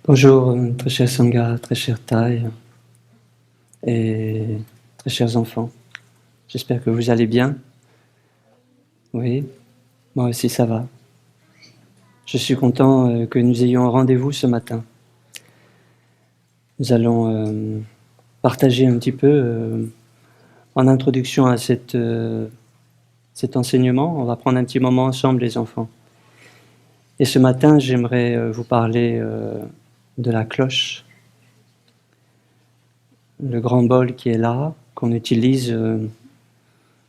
Bonjour, très cher Sangha, très cher Thai et très chers enfants. J'espère que vous allez bien. Oui, moi aussi ça va. Je suis content que nous ayons un rendez-vous ce matin. Nous allons partager un petit peu en introduction à cet enseignement. On va prendre un petit moment ensemble les enfants. Et ce matin, j'aimerais vous parler de la cloche. Le grand bol qui est là, qu'on utilise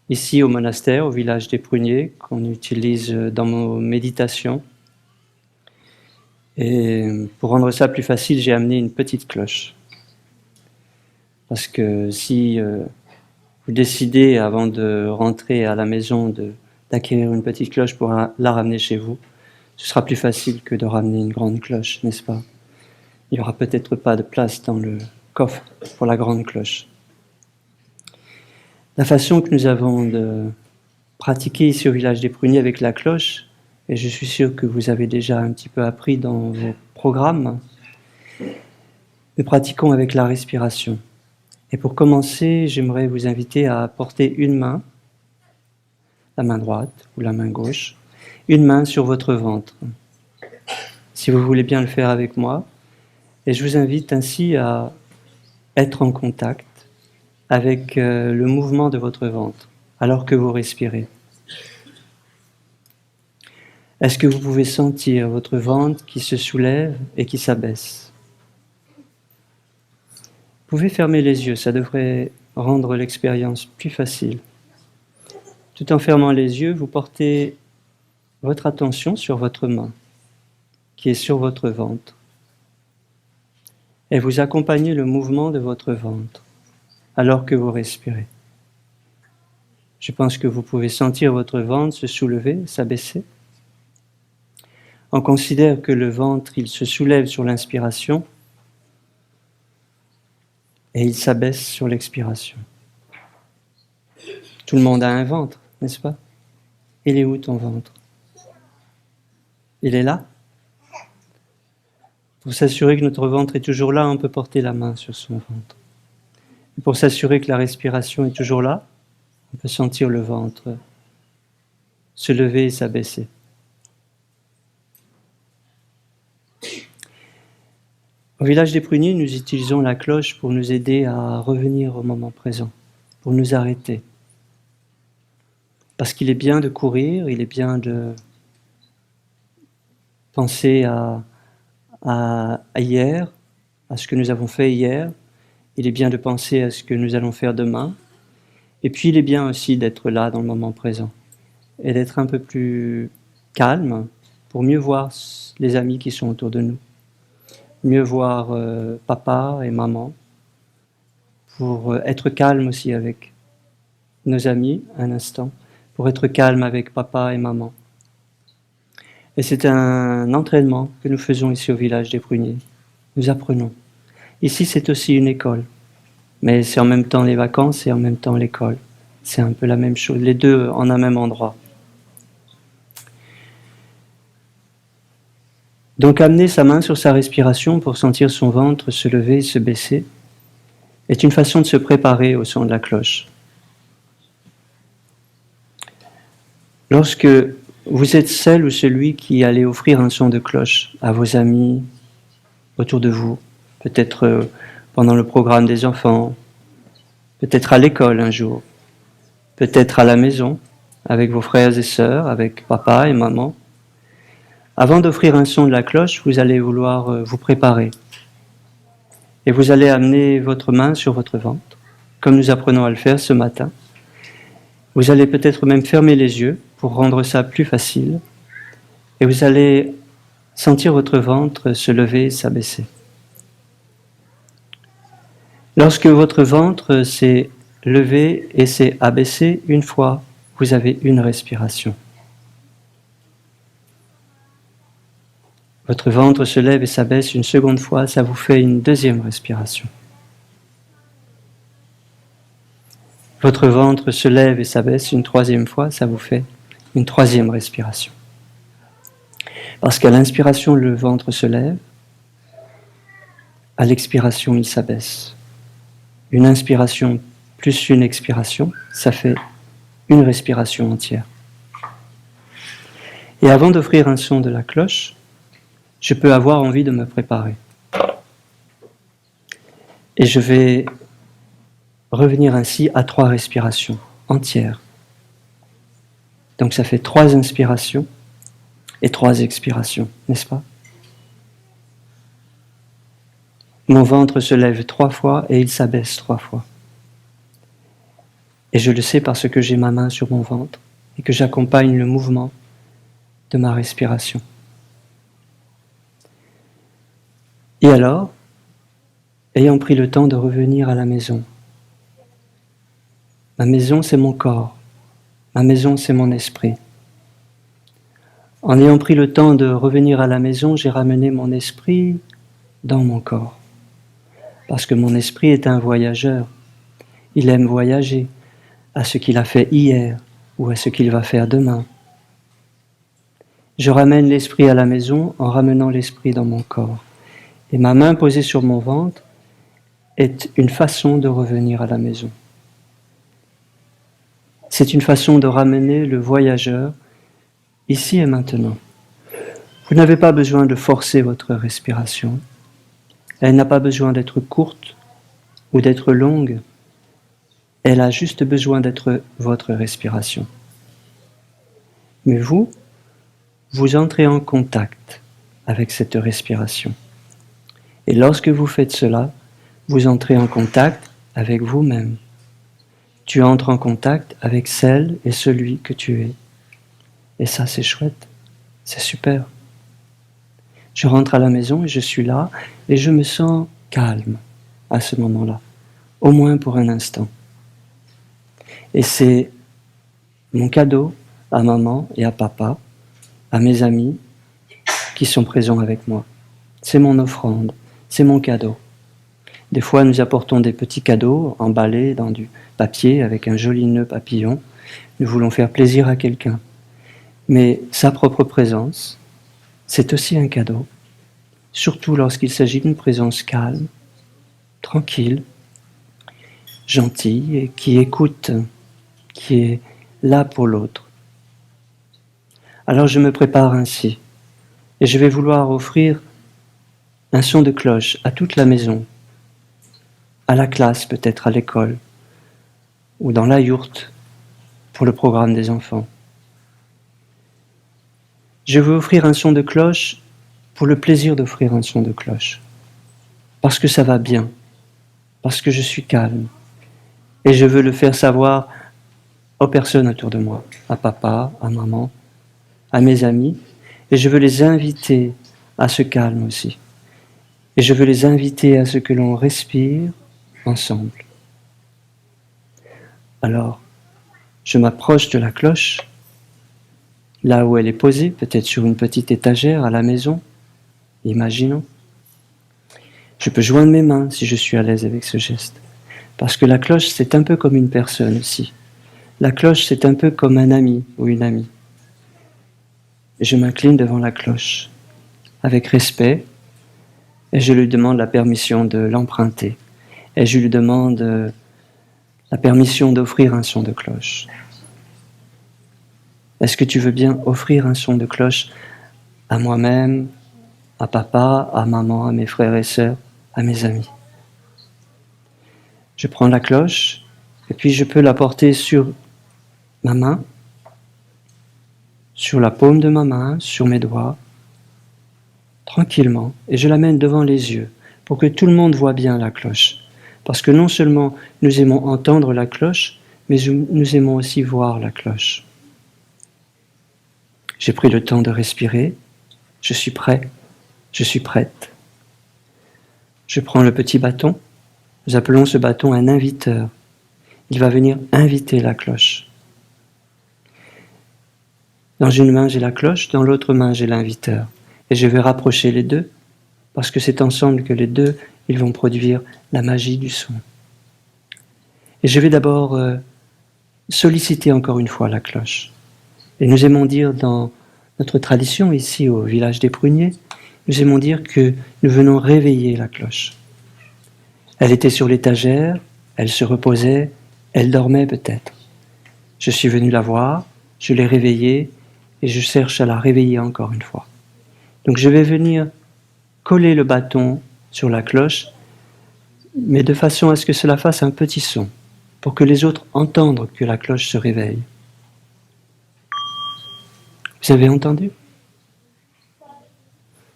ici au monastère, au village des Pruniers, qu'on utilise dans nos méditations. Et pour rendre ça plus facile, j'ai amené une petite cloche. Parce que si vous décidez, avant de rentrer à la maison, d'acquérir une petite cloche pour la ramener chez vous, ce sera plus facile que de ramener une grande cloche, n'est-ce pas? Il n'y aura peut-être pas de place dans le coffre pour la grande cloche. La façon que nous avons de pratiquer ici au village des Pruniers avec la cloche, et je suis sûr que vous avez déjà un petit peu appris dans vos programmes, nous pratiquons avec la respiration. Et pour commencer, j'aimerais vous inviter à porter une main, la main droite ou la main gauche, une main sur votre ventre. Si vous voulez bien le faire avec moi, et je vous invite ainsi à être en contact avec le mouvement de votre ventre alors que vous respirez. Est-ce que vous pouvez sentir votre ventre qui se soulève et qui s'abaisse? Vous pouvez fermer les yeux, ça devrait rendre l'expérience plus facile. Tout en fermant les yeux, vous portez votre attention sur votre main qui est sur votre ventre. Et vous accompagnez le mouvement de votre ventre alors que vous respirez. Je pense que vous pouvez sentir votre ventre se soulever, s'abaisser. On considère que le ventre, il se soulève sur l'inspiration et il s'abaisse sur l'expiration. Tout le monde a un ventre, n'est-ce pas? Il est où ton ventre? Il est là? Pour s'assurer que notre ventre est toujours là, on peut porter la main sur son ventre. Et pour s'assurer que la respiration est toujours là, on peut sentir le ventre se lever et s'abaisser. Au village des Pruniers, nous utilisons la cloche pour nous aider à revenir au moment présent, pour nous arrêter. Parce qu'il est bien de courir, il est bien de penser à hier, à ce que nous avons fait hier. Il est bien de penser à ce que nous allons faire demain. Et puis il est bien aussi d'être là dans le moment présent et d'être un peu plus calme pour mieux voir les amis qui sont autour de nous, mieux voir papa et maman, pour être calme aussi avec nos amis un instant, pour être calme avec papa et maman. Et c'est un entraînement que nous faisons ici au village des Pruniers. Nous apprenons. Ici, c'est aussi une école. Mais c'est en même temps les vacances et en même temps l'école. C'est un peu la même chose, les deux en un même endroit. Donc amener sa main sur sa respiration pour sentir son ventre se lever et se baisser est une façon de se préparer au son de la cloche. Lorsque vous êtes celle ou celui qui allait offrir un son de cloche à vos amis autour de vous, peut-être pendant le programme des enfants, peut-être à l'école un jour, peut-être à la maison, avec vos frères et sœurs, avec papa et maman. Avant d'offrir un son de la cloche, vous allez vouloir vous préparer. Et vous allez amener votre main sur votre ventre, comme nous apprenons à le faire ce matin. Vous allez peut-être même fermer les yeux pour rendre ça plus facile. Et vous allez sentir votre ventre se lever et s'abaisser. Lorsque votre ventre s'est levé et s'est abaissé une fois, vous avez une respiration. Votre ventre se lève et s'abaisse une seconde fois, ça vous fait une deuxième respiration. Votre ventre se lève et s'abaisse une troisième fois, ça vous fait une troisième respiration. Parce qu'à l'inspiration, le ventre se lève, à l'expiration, il s'abaisse. Une inspiration plus une expiration, ça fait une respiration entière. Et avant d'offrir un son de la cloche, je peux avoir envie de me préparer. Et je vais revenir ainsi à 3 respirations entières. Donc ça fait 3 inspirations et 3 expirations, n'est-ce pas? Mon ventre se lève 3 fois et il s'abaisse 3 fois. Et je le sais parce que j'ai ma main sur mon ventre et que j'accompagne le mouvement de ma respiration. Et alors, ayant pris le temps de revenir à la maison, ma maison c'est mon corps, ma maison c'est mon esprit. En ayant pris le temps de revenir à la maison, j'ai ramené mon esprit dans mon corps. Parce que mon esprit est un voyageur. Il aime voyager à ce qu'il a fait hier ou à ce qu'il va faire demain. Je ramène l'esprit à la maison en ramenant l'esprit dans mon corps. Et ma main posée sur mon ventre est une façon de revenir à la maison. C'est une façon de ramener le voyageur ici et maintenant. Vous n'avez pas besoin de forcer votre respiration. Elle n'a pas besoin d'être courte ou d'être longue. Elle a juste besoin d'être votre respiration. Mais vous entrez en contact avec cette respiration. Et lorsque vous faites cela, vous entrez en contact avec vous-même. Tu entres en contact avec celle et celui que tu es. Et ça, c'est chouette. C'est super. Je rentre à la maison et je suis là et je me sens calme à ce moment-là, au moins pour un instant. Et c'est mon cadeau à maman et à papa, à mes amis qui sont présents avec moi. C'est mon offrande, c'est mon cadeau. Des fois, nous apportons des petits cadeaux emballés dans du papier avec un joli nœud papillon. Nous voulons faire plaisir à quelqu'un. Mais sa propre présence, c'est aussi un cadeau. Surtout lorsqu'il s'agit d'une présence calme, tranquille, gentille et qui écoute, qui est là pour l'autre. Alors je me prépare ainsi et je vais vouloir offrir un son de cloche à toute la maison, à la classe peut-être, à l'école, ou dans la yourte pour le programme des enfants. Je veux offrir un son de cloche pour le plaisir d'offrir un son de cloche, parce que ça va bien, parce que je suis calme, et je veux le faire savoir aux personnes autour de moi, à papa, à maman, à mes amis, et je veux les inviter à ce calme aussi. Et je veux les inviter à ce que l'on respire ensemble. Alors, je m'approche de la cloche, là où elle est posée, peut-être sur une petite étagère à la maison, imaginons. Je peux joindre mes mains si je suis à l'aise avec ce geste. Parce que la cloche, c'est un peu comme une personne aussi. La cloche, c'est un peu comme un ami ou une amie. Et je m'incline devant la cloche, avec respect, et je lui demande la permission de l'emprunter. Et je lui demande la permission d'offrir un son de cloche. Est-ce que tu veux bien offrir un son de cloche à moi-même, à papa, à maman, à mes frères et sœurs, à mes amis? Je prends la cloche, et puis je peux la porter sur ma main, sur la paume de ma main, sur mes doigts, tranquillement, et je l'amène devant les yeux pour que tout le monde voit bien la cloche. Parce que non seulement nous aimons entendre la cloche, mais nous aimons aussi voir la cloche. J'ai pris le temps de respirer, je suis prêt, je suis prête. Je prends le petit bâton, nous appelons ce bâton un inviteur. Il va venir inviter la cloche. Dans une main j'ai la cloche, dans l'autre main j'ai l'inviteur. Et je vais rapprocher les deux, parce que c'est ensemble que les deux, ils vont produire la magie du son. Et je vais d'abord solliciter encore une fois la cloche. Et nous aimons dire dans notre tradition ici au village des Pruniers, nous aimons dire que nous venons réveiller la cloche. Elle était sur l'étagère, elle se reposait, elle dormait peut-être. Je suis venu la voir, je l'ai réveillée et je cherche à la réveiller encore une fois. Donc je vais venir coller le bâton sur la cloche, mais de façon à ce que cela fasse un petit son, pour que les autres entendent que la cloche se réveille. Vous avez entendu?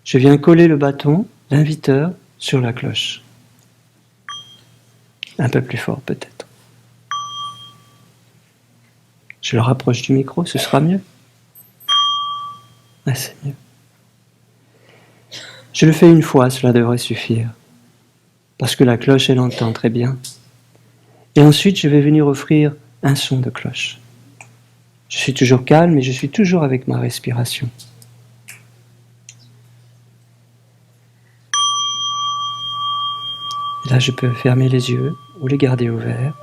Je viens coller le bâton, l'inviteur, sur la cloche. Un peu plus fort peut-être. Je le rapproche du micro, ce sera mieux. Ah, c'est mieux. Je le fais une fois, cela devrait suffire. Parce que la cloche, elle entend très bien. Et ensuite, je vais venir offrir un son de cloche. Je suis toujours calme et je suis toujours avec ma respiration. Et là, je peux fermer les yeux ou les garder ouverts.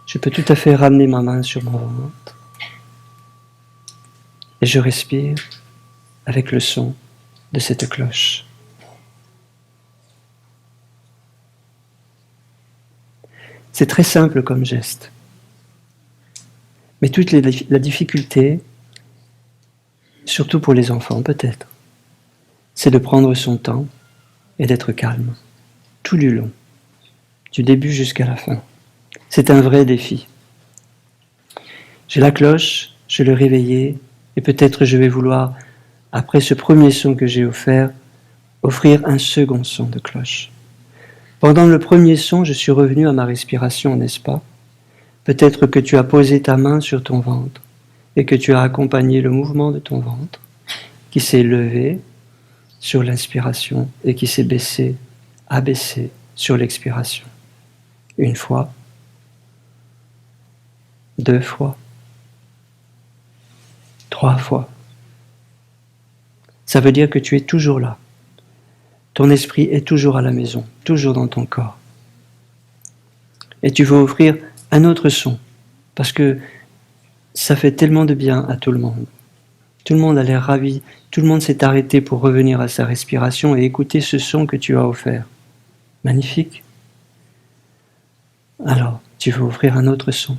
Je peux tout à fait ramener ma main sur mon ventre. Et je respire avec le son de cette cloche. C'est très simple comme geste. Mais toute la difficulté, surtout pour les enfants peut-être, c'est de prendre son temps et d'être calme, tout du long, du début jusqu'à la fin. C'est un vrai défi. J'ai la cloche, je l'ai réveillée, et peut-être je vais vouloir, après ce premier son que j'ai offert, offrir un second son de cloche. Pendant le premier son, je suis revenu à ma respiration, n'est-ce pas? Peut-être que tu as posé ta main sur ton ventre et que tu as accompagné le mouvement de ton ventre qui s'est levé sur l'inspiration et qui s'est baissé, abaissé sur l'expiration. Une fois, deux fois, trois fois. Ça veut dire que tu es toujours là. Ton esprit est toujours à la maison, toujours dans ton corps. Et tu veux offrir un autre son, parce que ça fait tellement de bien à tout le monde. Tout le monde a l'air ravi, tout le monde s'est arrêté pour revenir à sa respiration et écouter ce son que tu as offert. Magnifique. Alors, tu veux offrir un autre son.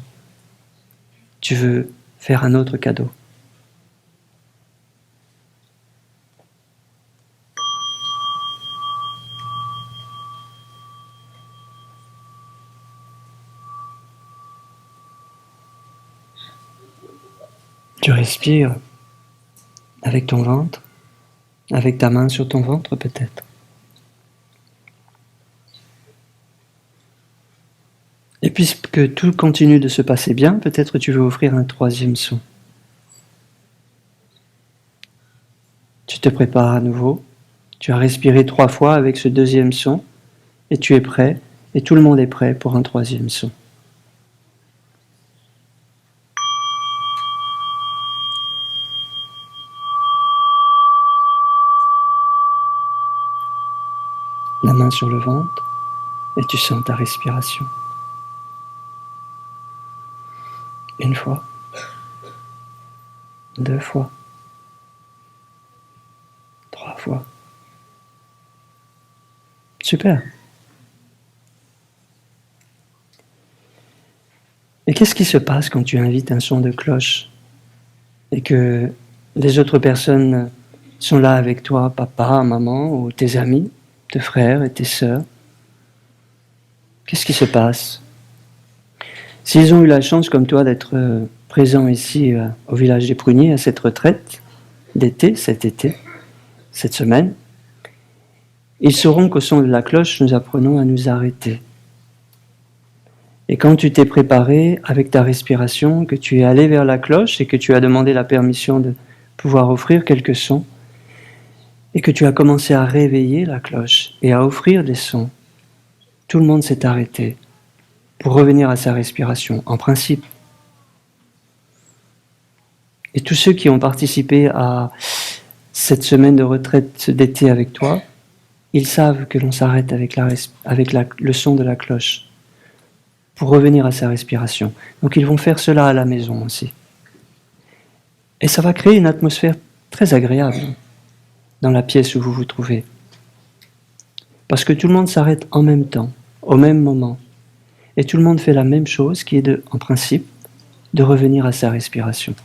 Tu veux faire un autre cadeau. Tu respires avec ton ventre, avec ta main sur ton ventre peut-être. Et puisque tout continue de se passer bien, peut-être tu veux offrir un troisième son. Tu te prépares à nouveau, tu as respiré 3 fois avec ce deuxième son, et tu es prêt, et tout le monde est prêt pour un troisième son. La main sur le ventre, et tu sens ta respiration. Une fois, 2 fois, 3 fois. Super. Et qu'est-ce qui se passe quand tu invites un son de cloche et que les autres personnes sont là avec toi, papa, maman, ou tes amis, tes frères et tes sœurs? Qu'est-ce qui se passe? S'ils ont eu la chance, comme toi, d'être présents ici au village des Pruniers à cette retraite d'été, cette semaine, ils sauront qu'au son de la cloche, nous apprenons à nous arrêter. Et quand tu t'es préparé avec ta respiration, que tu es allé vers la cloche et que tu as demandé la permission de pouvoir offrir quelques sons, et que tu as commencé à réveiller la cloche et à offrir des sons, tout le monde s'est arrêté pour revenir à sa respiration, en principe. Et tous ceux qui ont participé à cette semaine de retraite d'été avec toi, ils savent que l'on s'arrête avec le son de la cloche pour revenir à sa respiration. Donc ils vont faire cela à la maison aussi. Et ça va créer une atmosphère très agréable dans la pièce où vous vous trouvez. Parce que tout le monde s'arrête en même temps, au même moment. Et tout le monde fait la même chose, qui est en principe, de revenir à sa respiration.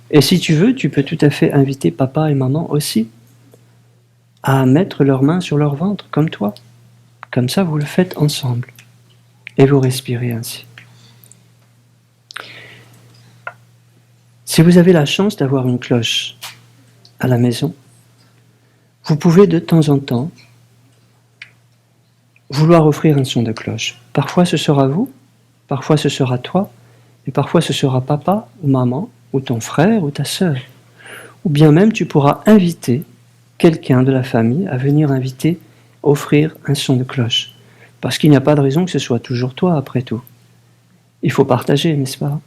Et si tu veux, tu peux tout à fait inviter papa et maman aussi à mettre leurs mains sur leur ventre, comme toi. Comme ça, vous le faites ensemble. Et vous respirez ainsi. Si vous avez la chance d'avoir une cloche à la maison, vous pouvez de temps en temps vouloir offrir un son de cloche. Parfois ce sera vous, parfois ce sera toi, et parfois ce sera papa ou maman, ou ton frère ou ta sœur. Ou bien même tu pourras inviter quelqu'un de la famille à venir offrir un son de cloche. Parce qu'il n'y a pas de raison que ce soit toujours toi après tout. Il faut partager, n'est-ce pas?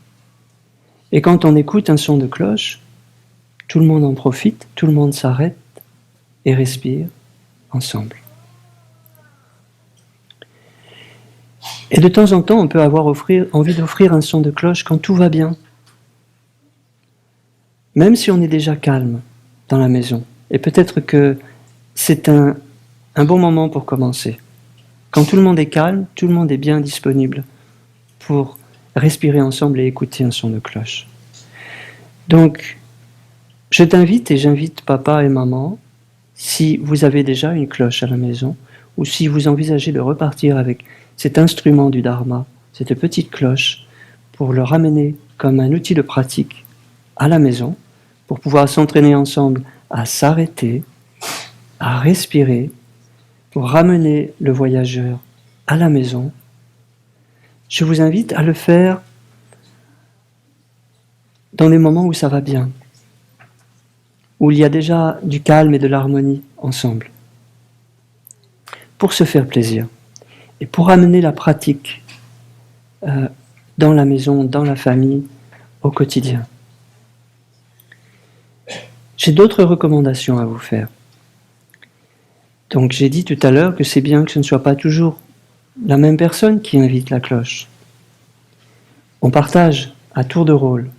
Et quand on écoute un son de cloche, tout le monde en profite, tout le monde s'arrête et respire ensemble. Et de temps en temps, on peut avoir envie d'offrir un son de cloche quand tout va bien. Même si on est déjà calme dans la maison. Et peut-être que c'est un bon moment pour commencer. Quand tout le monde est calme, tout le monde est bien disponible pour respirer ensemble et écouter un son de cloche. Donc, je t'invite et j'invite papa et maman, si vous avez déjà une cloche à la maison, ou si vous envisagez de repartir avec cet instrument du Dharma, cette petite cloche, pour le ramener comme un outil de pratique à la maison, pour pouvoir s'entraîner ensemble à s'arrêter, à respirer, pour ramener le voyageur à la maison, je vous invite à le faire dans des moments où ça va bien, où il y a déjà du calme et de l'harmonie ensemble, pour se faire plaisir et pour amener la pratique dans la maison, dans la famille, au quotidien. J'ai d'autres recommandations à vous faire. Donc j'ai dit tout à l'heure que c'est bien que ce ne soit pas toujours la même personne qui invite la cloche. On partage à tour de rôle.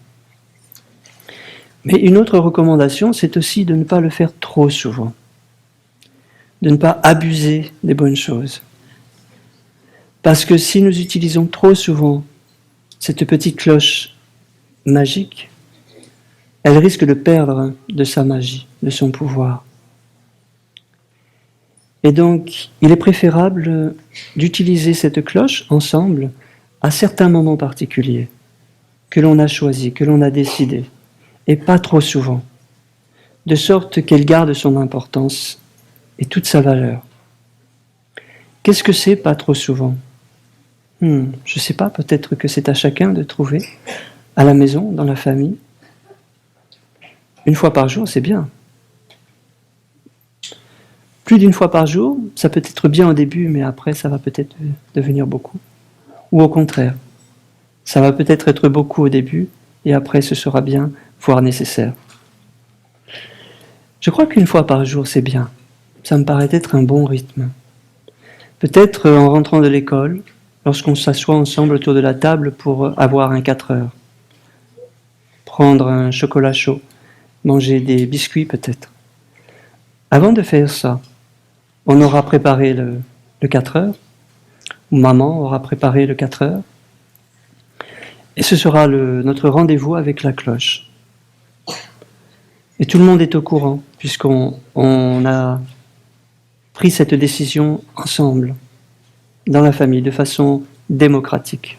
Mais une autre recommandation, c'est aussi de ne pas le faire trop souvent. De ne pas abuser des bonnes choses. Parce que si nous utilisons trop souvent cette petite cloche magique, elle risque de perdre de sa magie, de son pouvoir. Et donc, il est préférable d'utiliser cette cloche ensemble à certains moments particuliers que l'on a choisis, que l'on a décidés, et pas trop souvent, de sorte qu'elle garde son importance et toute sa valeur. Qu'est-ce que c'est pas trop souvent? Je ne sais pas, peut-être que c'est à chacun de trouver, à la maison, dans la famille. 1 fois par jour, c'est bien. Plus d'1 fois par jour, ça peut être bien au début, mais après, ça va peut-être devenir beaucoup. Ou au contraire, ça va peut-être être beaucoup au début, et après, ce sera bien, voire nécessaire. Je crois qu'1 fois par jour, c'est bien. Ça me paraît être un bon rythme. Peut-être en rentrant de l'école, lorsqu'on s'assoit ensemble autour de la table pour avoir un 4 heures. Prendre un chocolat chaud, manger des biscuits peut-être. Avant de faire ça, on aura préparé le 4 heures, ou maman aura préparé le 4 heures, et ce sera notre rendez-vous avec la cloche. Et tout le monde est au courant, puisqu'on a pris cette décision ensemble, dans la famille, de façon démocratique.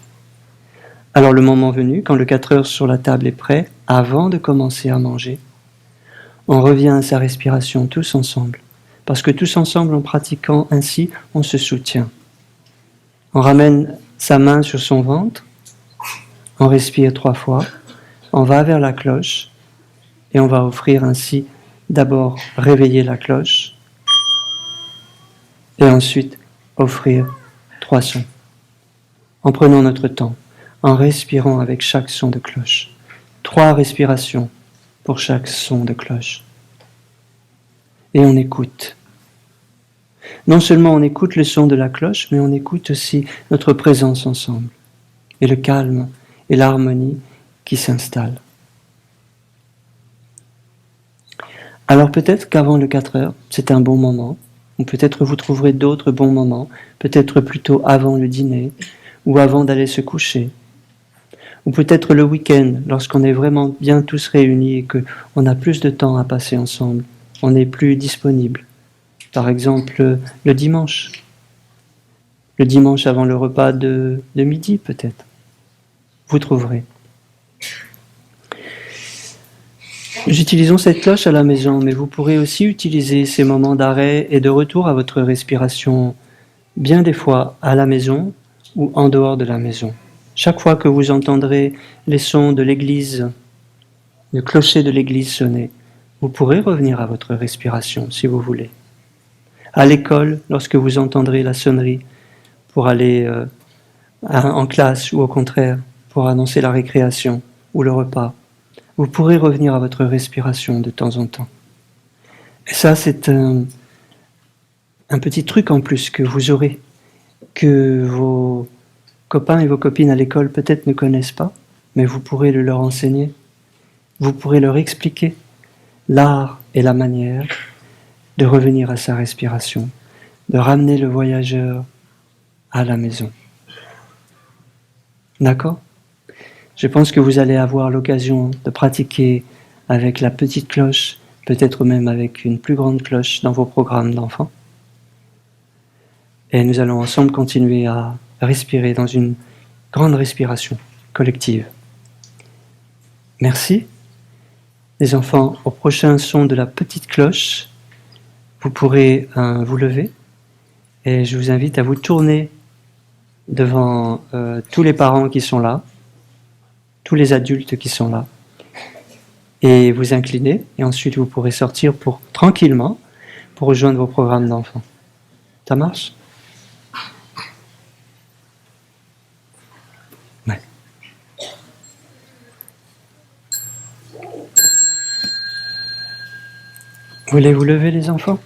Alors le moment venu, quand le 4 heures sur la table est prêt, avant de commencer à manger, on revient à sa respiration tous ensemble. Parce que tous ensemble, en pratiquant ainsi, on se soutient. On ramène sa main sur son ventre, on respire 3 fois, on va vers la cloche et on va offrir ainsi d'abord réveiller la cloche et ensuite offrir 3 sons. En prenant notre temps, en respirant avec chaque son de cloche. 3 respirations pour chaque son de cloche. Et on écoute. Non seulement on écoute le son de la cloche, mais on écoute aussi notre présence ensemble, et le calme et l'harmonie qui s'installent. Alors peut-être qu'avant le 4 heures, c'est un bon moment, ou peut-être vous trouverez d'autres bons moments, peut-être plutôt avant le dîner, ou avant d'aller se coucher, ou peut-être le week-end, lorsqu'on est vraiment bien tous réunis et qu'on a plus de temps à passer ensemble, on est plus disponible. Par exemple, le dimanche avant le repas de midi peut-être. Vous trouverez. J'utilisons cette cloche à la maison, mais vous pourrez aussi utiliser ces moments d'arrêt et de retour à votre respiration, bien des fois à la maison ou en dehors de la maison. Chaque fois que vous entendrez les sons de l'église, le clocher de l'église sonner, vous pourrez revenir à votre respiration si vous voulez. À l'école, lorsque vous entendrez la sonnerie pour aller en classe ou au contraire pour annoncer la récréation ou le repas, vous pourrez revenir à votre respiration de temps en temps. Et ça, c'est un petit truc en plus que vous aurez, que vos copains et vos copines à l'école peut-être ne connaissent pas, mais vous pourrez le leur enseigner. Vous pourrez leur expliquer l'art et la manière de revenir à sa respiration, de ramener le voyageur à la maison. D'accord ? Je pense que vous allez avoir l'occasion de pratiquer avec la petite cloche, peut-être même avec une plus grande cloche dans vos programmes d'enfants. Et nous allons ensemble continuer à respirer dans une grande respiration collective. Merci. Les enfants, au prochain son de la petite cloche, vous pourrez vous lever et je vous invite à vous tourner devant tous les parents qui sont là, tous les adultes qui sont là, et vous incliner, et ensuite vous pourrez sortir tranquillement pour rejoindre vos programmes d'enfants. Ça marche ? Ouais. Voulez vous lever les enfants ?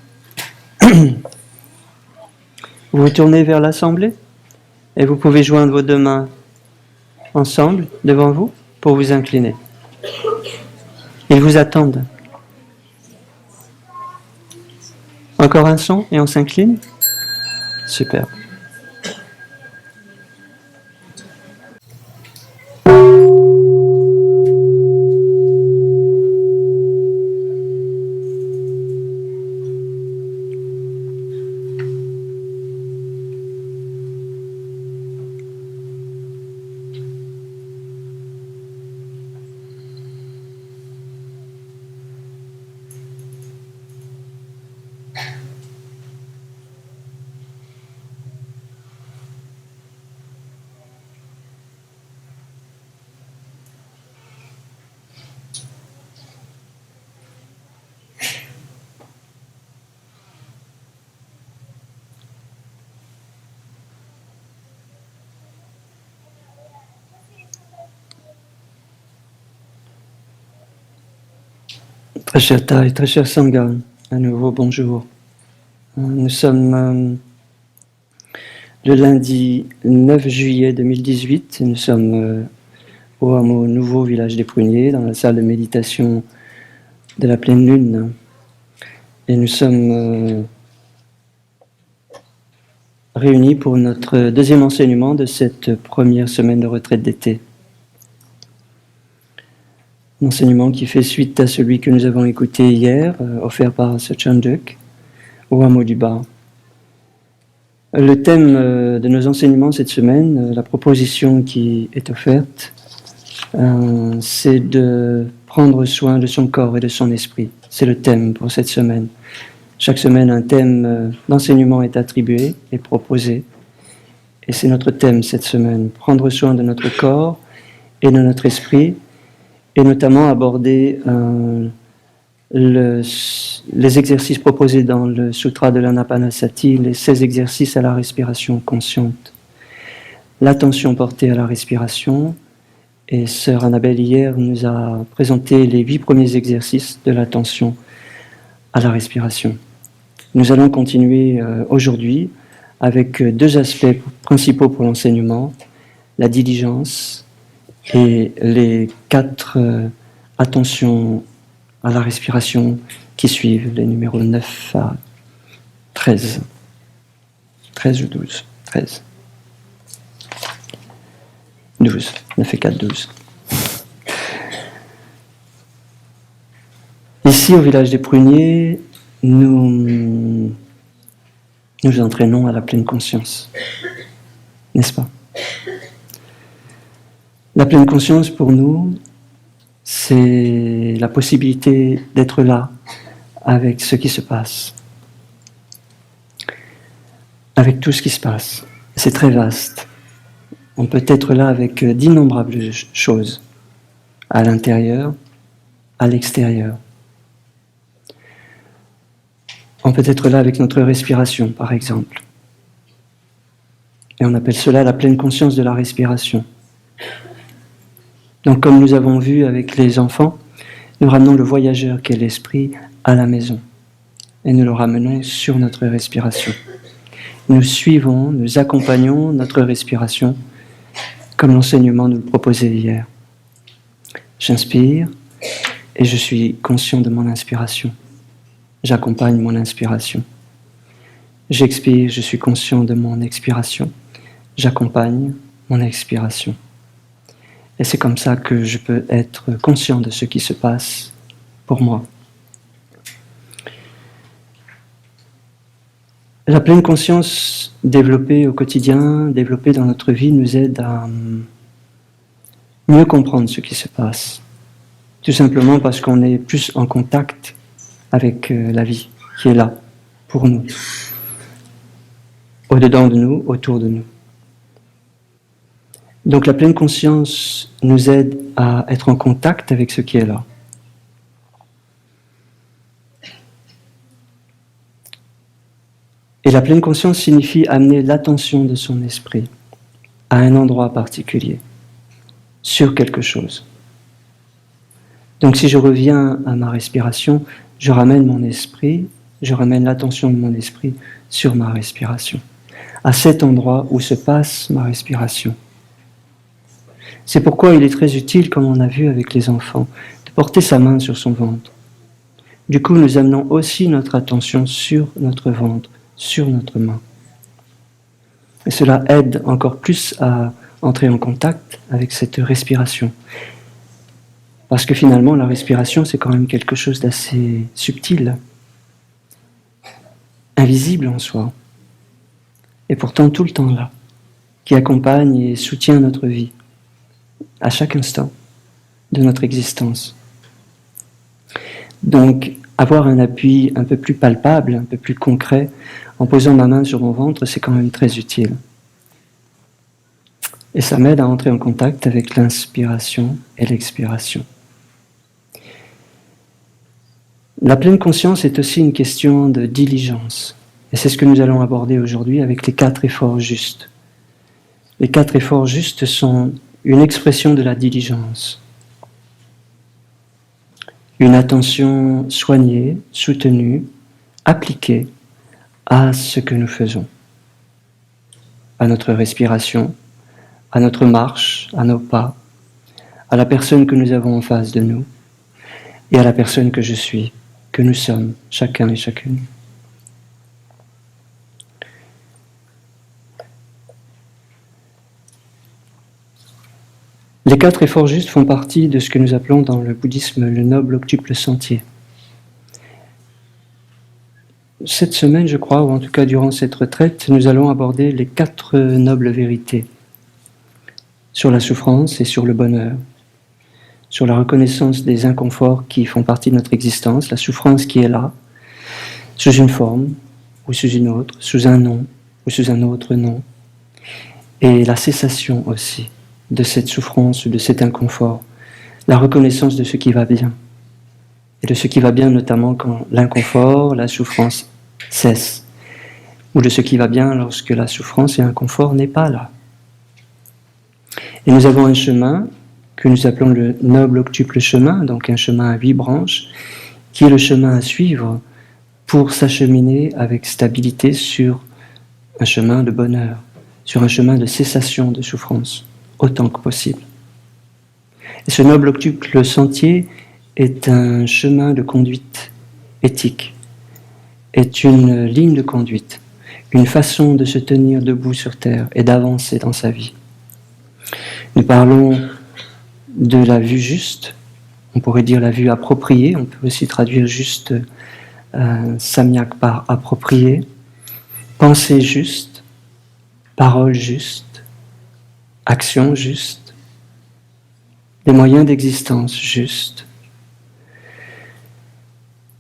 Vous vous tournez vers l'assemblée et vous pouvez joindre vos 2 mains ensemble devant vous pour vous incliner. Ils vous attendent. Encore un son et on s'incline ? Super. Très cher Thaï, très cher Sangha, à nouveau bonjour. Nous sommes le lundi 9 juillet 2018, nous sommes au hameau Nouveau Village des Pruniers, dans la salle de méditation de la pleine lune. Et nous sommes réunis pour notre deuxième enseignement de cette première semaine de retraite d'été. Un enseignement qui fait suite à celui que nous avons écouté hier, offert par Sir Chanduk, au hameau du Bas. Le thème de nos enseignements cette semaine, la proposition qui est offerte, c'est de prendre soin de son corps et de son esprit. C'est le thème pour cette semaine. Chaque semaine, un thème d'enseignement est attribué et proposé. Et c'est notre thème cette semaine, prendre soin de notre corps et de notre esprit, et notamment aborder les exercices proposés dans le Sutra de l'Anapanasati, les 16 exercices à la respiration consciente. L'attention portée à la respiration, et Sœur Annabelle hier nous a présenté les 8 premiers exercices de l'attention à la respiration. Nous allons continuer aujourd'hui avec 2 aspects principaux pour l'enseignement, la diligence et les 4 attentions à la respiration qui suivent, les numéros 9 à 13. 13 ou 12 13. 12. 9 et 4, 12. Ici, au village des Pruniers, nous entraînons à la pleine conscience. N'est-ce pas? La pleine conscience, pour nous, c'est la possibilité d'être là avec ce qui se passe, avec tout ce qui se passe. C'est très vaste. On peut être là avec d'innombrables choses, à l'intérieur, à l'extérieur. On peut être là avec notre respiration, par exemple. Et on appelle cela la pleine conscience de la respiration. Donc, comme nous avons vu avec les enfants, nous ramenons le voyageur qu'est l'esprit à la maison. Et nous le ramenons sur notre respiration. Nous suivons, nous accompagnons notre respiration comme l'enseignement nous le proposait hier. J'inspire et je suis conscient de mon inspiration. J'accompagne mon inspiration. J'expire, je suis conscient de mon expiration. J'accompagne mon expiration. Et c'est comme ça que je peux être conscient de ce qui se passe pour moi. La pleine conscience développée au quotidien, développée dans notre vie, nous aide à mieux comprendre ce qui se passe. Tout simplement parce qu'on est plus en contact avec la vie qui est là, pour nous, au-dedans de nous, autour de nous. Donc la pleine conscience nous aide à être en contact avec ce qui est là. Et la pleine conscience signifie amener l'attention de son esprit à un endroit particulier, sur quelque chose. Donc si je reviens à ma respiration, je ramène mon esprit, je ramène l'attention de mon esprit sur ma respiration, à cet endroit où se passe ma respiration. C'est pourquoi il est très utile, comme on a vu avec les enfants, de porter sa main sur son ventre. Du coup, nous amenons aussi notre attention sur notre ventre, sur notre main. Et cela aide encore plus à entrer en contact avec cette respiration. Parce que finalement, la respiration, c'est quand même quelque chose d'assez subtil, invisible en soi, et pourtant tout le temps là, qui accompagne et soutient notre vie, à chaque instant de notre existence. Donc, avoir un appui un peu plus palpable, un peu plus concret, en posant ma main sur mon ventre, c'est quand même très utile. Et ça m'aide à entrer en contact avec l'inspiration et l'expiration. La pleine conscience est aussi une question de diligence. Et c'est ce que nous allons aborder aujourd'hui avec les 4 efforts justes. Les 4 efforts justes sont une expression de la diligence. Une attention soignée, soutenue, appliquée à ce que nous faisons, à notre respiration, à notre marche, à nos pas, à la personne que nous avons en face de nous et à la personne que je suis, que nous sommes, chacun et chacune. Les 4 efforts justes font partie de ce que nous appelons dans le bouddhisme le noble octuple sentier. cette semaine, je crois, ou en tout cas durant cette retraite, nous allons aborder les 4 nobles vérités sur la souffrance et sur le bonheur, sur la reconnaissance des inconforts qui font partie de notre existence, la souffrance qui est là, sous une forme ou sous une autre, sous un nom ou sous un autre nom, et la cessation aussi de cette souffrance ou de cet inconfort, la reconnaissance de ce qui va bien, et de ce qui va bien notamment quand l'inconfort, la souffrance cesse, ou de ce qui va bien lorsque la souffrance et l'inconfort n'est pas là. Et nous avons un chemin que nous appelons le noble octuple chemin, donc un chemin à 8 branches, qui est le chemin à suivre pour s'acheminer avec stabilité sur un chemin de bonheur, sur un chemin de cessation de souffrance, autant que possible. Et ce noble octuple sentier est un chemin de conduite éthique, est une ligne de conduite, une façon de se tenir debout sur terre et d'avancer dans sa vie. Nous parlons de la vue juste, on pourrait dire la vue appropriée, on peut aussi traduire juste samyak par approprié, pensée juste, parole juste, action juste, des moyens d'existence justes,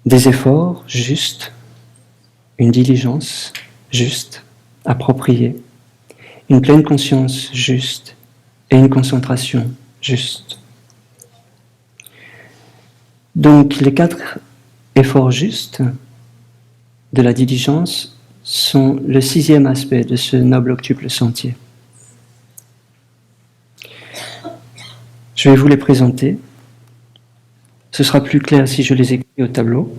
des efforts justes, une diligence juste, appropriée, une pleine conscience juste et une concentration juste. Donc les 4 efforts justes de la diligence sont le 6e aspect de ce noble octuple sentier. Je vais vous les présenter. Ce sera plus clair si je les écris au tableau.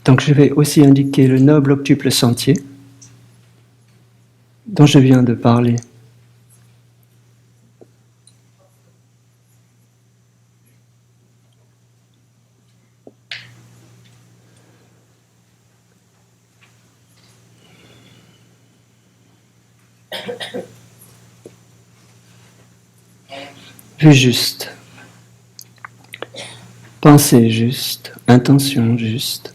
Donc je vais aussi indiquer le noble octuple sentier dont je viens de parler. Vue juste, pensée juste, intention juste,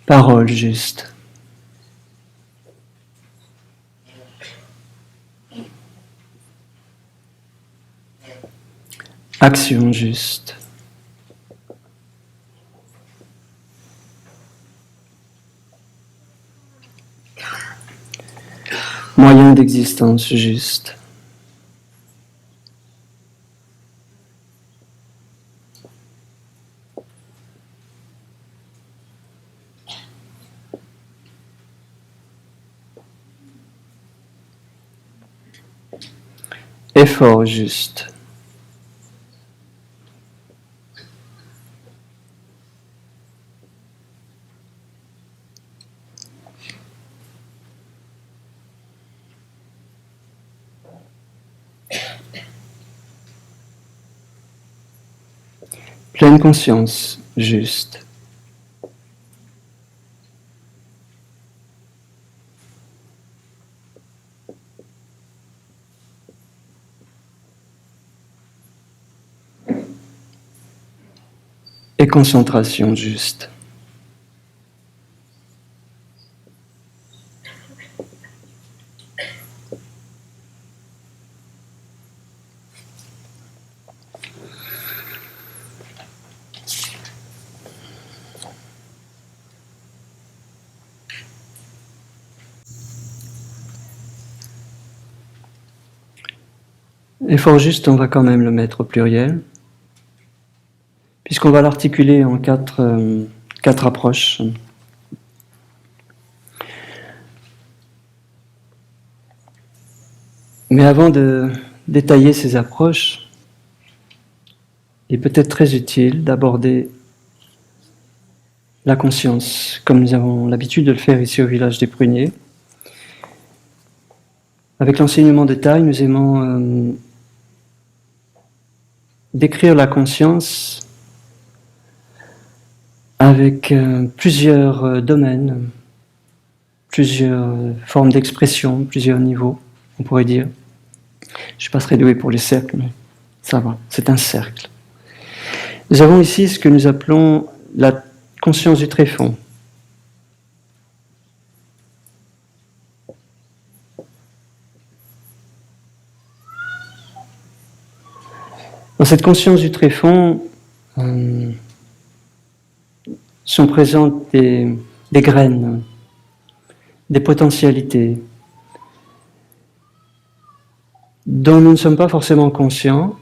parole juste, action juste, moyen d'existence juste, effort juste, pleine conscience juste, et concentration juste. Effort juste, on va quand même le mettre au pluriel, puisqu'on va l'articuler en 4 approches. Mais avant de détailler ces approches, il est peut-être très utile d'aborder la conscience, comme nous avons l'habitude de le faire ici au village des Pruniers. Avec l'enseignement de Thaï, nous aimons décrire la conscience avec plusieurs domaines, plusieurs formes d'expression, plusieurs niveaux, on pourrait dire. Je ne suis pas très doué pour les cercles, mais ça va, c'est un cercle. Nous avons ici ce que nous appelons la conscience du tréfonds. Dans cette conscience du tréfonds sont présentes des graines, des potentialités dont nous ne sommes pas forcément conscients,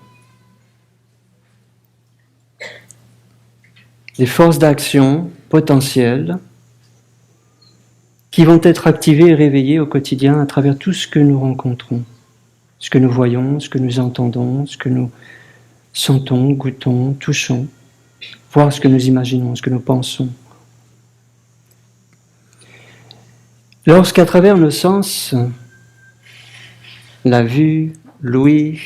des forces d'action potentielles qui vont être activées et réveillées au quotidien à travers tout ce que nous rencontrons, ce que nous voyons, ce que nous entendons, ce que nous sentons, goûtons, touchons, voire ce que nous imaginons, ce que nous pensons. Lorsqu'à travers nos sens, la vue, l'ouïe,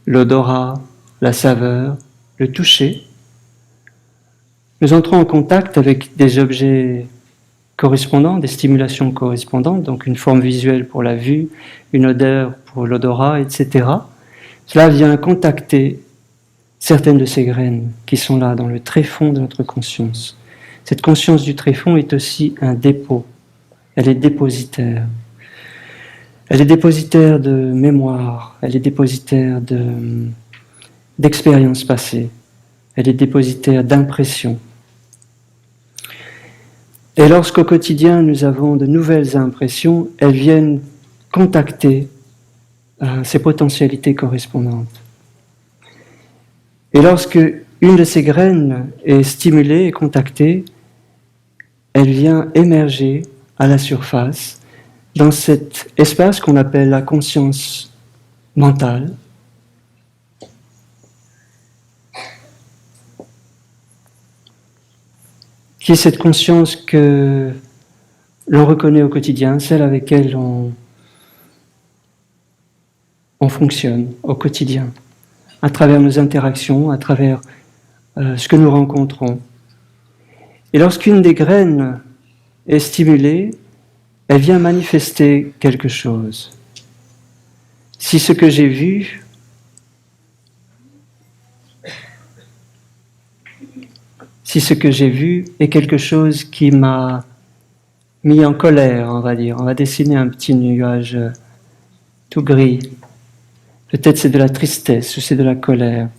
l'odorat, la saveur, le toucher, nous entrons en contact avec des objets correspondants, des stimulations correspondantes, donc une forme visuelle pour la vue, une odeur pour l'odorat, etc. Cela vient contacter certaines de ces graines qui sont là dans le tréfonds de notre conscience. Cette conscience du tréfonds est aussi un dépôt. Elle est dépositaire. Elle est dépositaire de mémoire, elle est dépositaire d'expériences passées, elle est dépositaire d'impressions. Et lorsqu'au quotidien nous avons de nouvelles impressions, elles viennent contacter ces potentialités correspondantes. Et lorsque une de ces graines est stimulée et contactée, elle vient émerger à la surface dans cet espace qu'on appelle la conscience mentale, qui est cette conscience que l'on reconnaît au quotidien, celle avec laquelle on fonctionne au quotidien, à travers nos interactions, à travers ce que nous rencontrons. Et lorsqu'une des graines est stimulée, elle vient manifester quelque chose. Si ce que j'ai vu est quelque chose qui m'a mis en colère, on va dire, on va dessiner un petit nuage tout gris. Peut-être c'est de la tristesse ou c'est de la colère.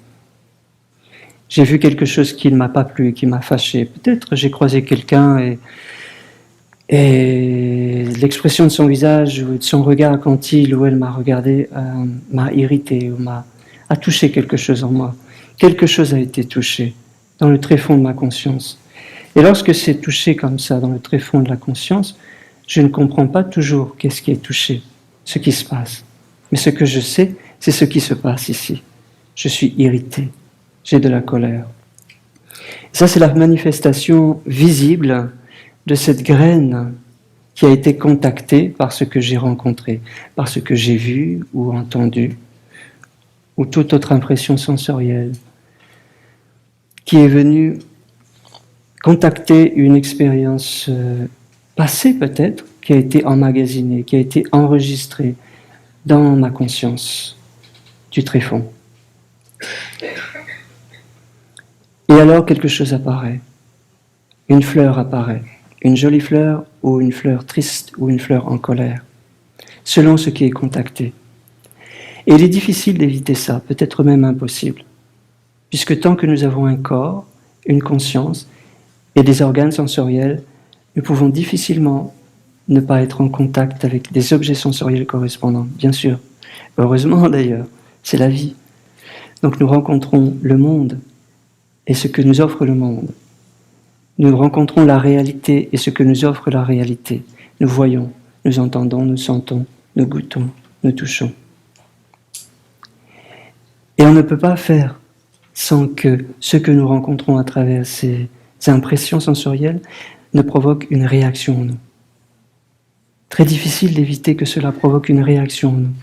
J'ai vu quelque chose qui ne m'a pas plu, qui m'a fâché. Peut-être j'ai croisé quelqu'un et l'expression de son visage ou de son regard quand il ou elle m'a regardé m'a irrité ou a touché quelque chose en moi. Quelque chose a été touché dans le tréfonds de ma conscience. Et lorsque c'est touché comme ça dans le tréfonds de la conscience, je ne comprends pas toujours qu'est-ce qui est touché, ce qui se passe. Mais ce que je sais, c'est ce qui se passe ici. Je suis irrité, j'ai de la colère. Et ça, c'est la manifestation visible de cette graine qui a été contactée par ce que j'ai rencontré, par ce que j'ai vu ou entendu, ou toute autre impression sensorielle, qui est venue contacter une expérience passée peut-être, qui a été emmagasinée, qui a été enregistrée dans ma conscience du tréfonds. Et alors quelque chose apparaît, une fleur apparaît, une jolie fleur ou une fleur triste ou une fleur en colère, selon ce qui est contacté. Et il est difficile d'éviter ça, peut-être même impossible, puisque tant que nous avons un corps, une conscience et des organes sensoriels, nous pouvons difficilement ne pas être en contact avec des objets sensoriels correspondants, bien sûr. Heureusement d'ailleurs, c'est la vie. Donc nous rencontrons le monde et ce que nous offre le monde. Nous rencontrons la réalité et ce que nous offre la réalité. Nous voyons, nous entendons, nous sentons, nous goûtons, nous touchons. Et on ne peut pas faire sans que ce que nous rencontrons à travers ces impressions sensorielles ne provoque une réaction en nous. Très difficile d'éviter que cela provoque une réaction en nous,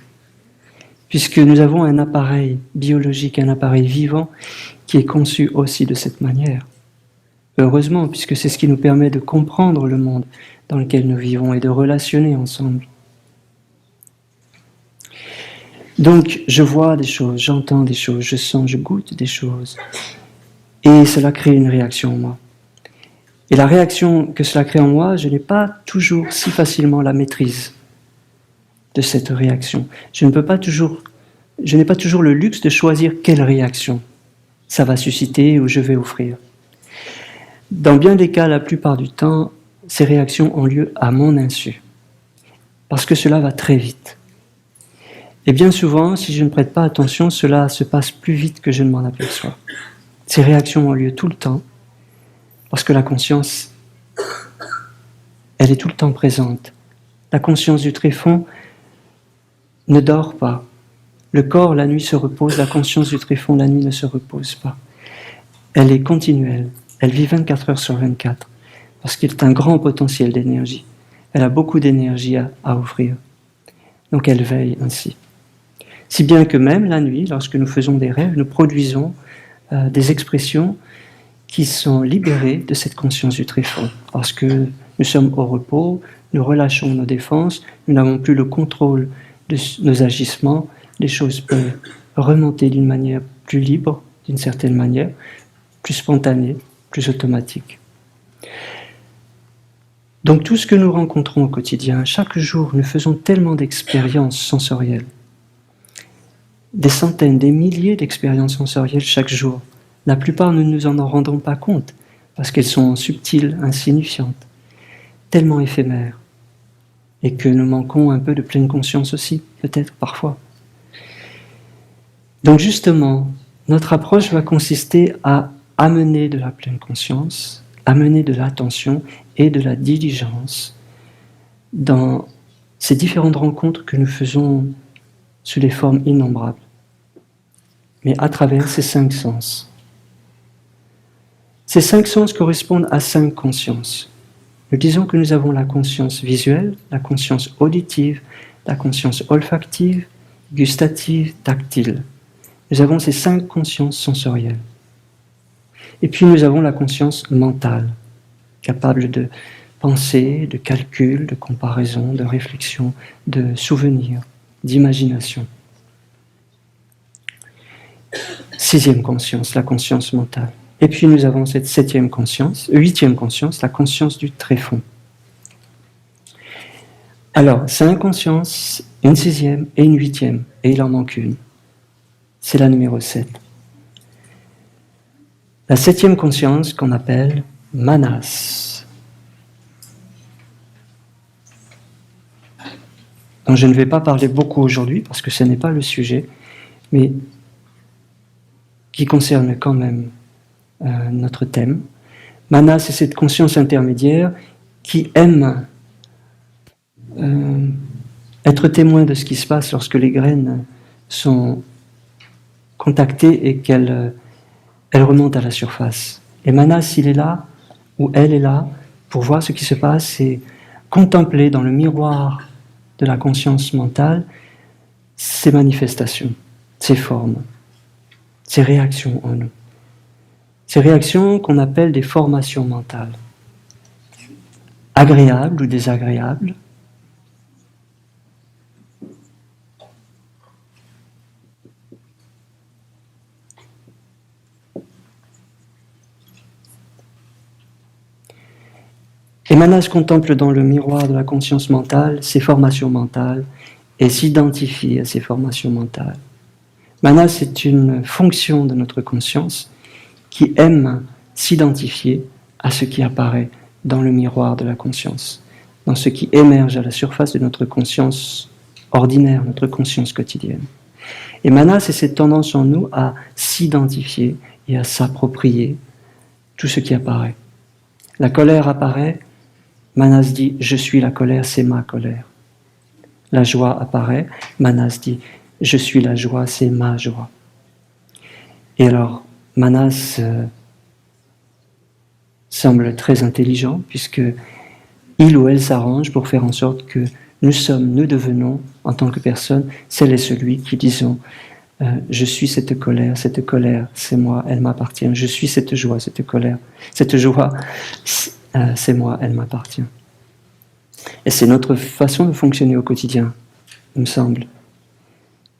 puisque nous avons un appareil biologique, un appareil vivant qui est conçu aussi de cette manière. Heureusement, puisque c'est ce qui nous permet de comprendre le monde dans lequel nous vivons et de relationner ensemble. Donc, je vois des choses, j'entends des choses, je sens, je goûte des choses. Et cela crée une réaction en moi. Et la réaction que cela crée en moi, je n'ai pas toujours si facilement la maîtrise de cette réaction. Je n'ai pas toujours le luxe de choisir quelle réaction ça va susciter ou je vais offrir. Dans bien des cas, la plupart du temps, ces réactions ont lieu à mon insu, parce que cela va très vite. Et bien souvent, si je ne prête pas attention, cela se passe plus vite que je ne m'en aperçois. Ces réactions ont lieu tout le temps, parce que la conscience, elle est tout le temps présente. La conscience du tréfonds ne dort pas. Le corps, la nuit, se repose, la conscience du tréfonds, la nuit, ne se repose pas. Elle est continuelle, elle vit 24 heures sur 24, parce qu'elle est un grand potentiel d'énergie. Elle a beaucoup d'énergie à offrir. Donc elle veille ainsi. Si bien que même la nuit, lorsque nous faisons des rêves, nous produisons des expressions qui sont libérées de cette conscience du tréfonds. Parce que nous sommes au repos, nous relâchons nos défenses, nous n'avons plus le contrôle de nos agissements, les choses peuvent remonter d'une manière plus libre, d'une certaine manière, plus spontanée, plus automatique. Donc tout ce que nous rencontrons au quotidien, chaque jour, nous faisons tellement d'expériences sensorielles. Des centaines, des milliers d'expériences sensorielles chaque jour. La plupart, nous ne nous en rendons pas compte, parce qu'elles sont subtiles, insignifiantes, tellement éphémères, et que nous manquons un peu de pleine conscience aussi, peut-être parfois. Donc justement, notre approche va consister à amener de la pleine conscience, amener de l'attention et de la diligence dans ces différentes rencontres que nous faisons sous des formes innombrables, mais à travers ces 5 sens. Ces 5 sens correspondent à 5 consciences. Nous disons que nous avons la conscience visuelle, la conscience auditive, la conscience olfactive, gustative, tactile. Nous avons ces 5 consciences sensorielles. Et puis nous avons la conscience mentale, capable de pensée, de calcul, de comparaison, de réflexion, de souvenir, d'imagination. 6e conscience, la conscience mentale. Et puis nous avons cette 8e conscience, la conscience du tréfonds. Alors, 5 consciences, une 6e et une 8e, et il en manque une. C'est la numéro 7. La 7e conscience qu'on appelle Manas. Donc je ne vais pas parler beaucoup aujourd'hui parce que ce n'est pas le sujet, mais qui concerne quand même notre thème. Manas, c'est cette conscience intermédiaire qui aime être témoin de ce qui se passe lorsque les graines sont contactées et qu'elles remontent à la surface. Et Manas, il est là, ou elle est là, pour voir ce qui se passe et contempler dans le miroir de la conscience mentale ces manifestations, ces formes, ces réactions en nous. Ces réactions qu'on appelle des formations mentales, agréables ou désagréables, et Manas contemple dans le miroir de la conscience mentale ces formations mentales et s'identifie à ces formations mentales. Manas est une fonction de notre conscience qui aime s'identifier à ce qui apparaît dans le miroir de la conscience, dans ce qui émerge à la surface de notre conscience ordinaire, notre conscience quotidienne. Et Manas, c'est cette tendance en nous à s'identifier et à s'approprier tout ce qui apparaît. La colère apparaît, Manas dit « je suis la colère, c'est ma colère ». La joie apparaît, Manas dit « je suis la joie, c'est ma joie ». Et alors, Manas semble très intelligent puisque il ou elle s'arrange pour faire en sorte que nous devenons, en tant que personne, celle et celui qui, disons, Je suis cette colère, c'est moi, elle m'appartient. Je suis cette joie, c'est moi, elle m'appartient. Et c'est notre façon de fonctionner au quotidien, il me semble.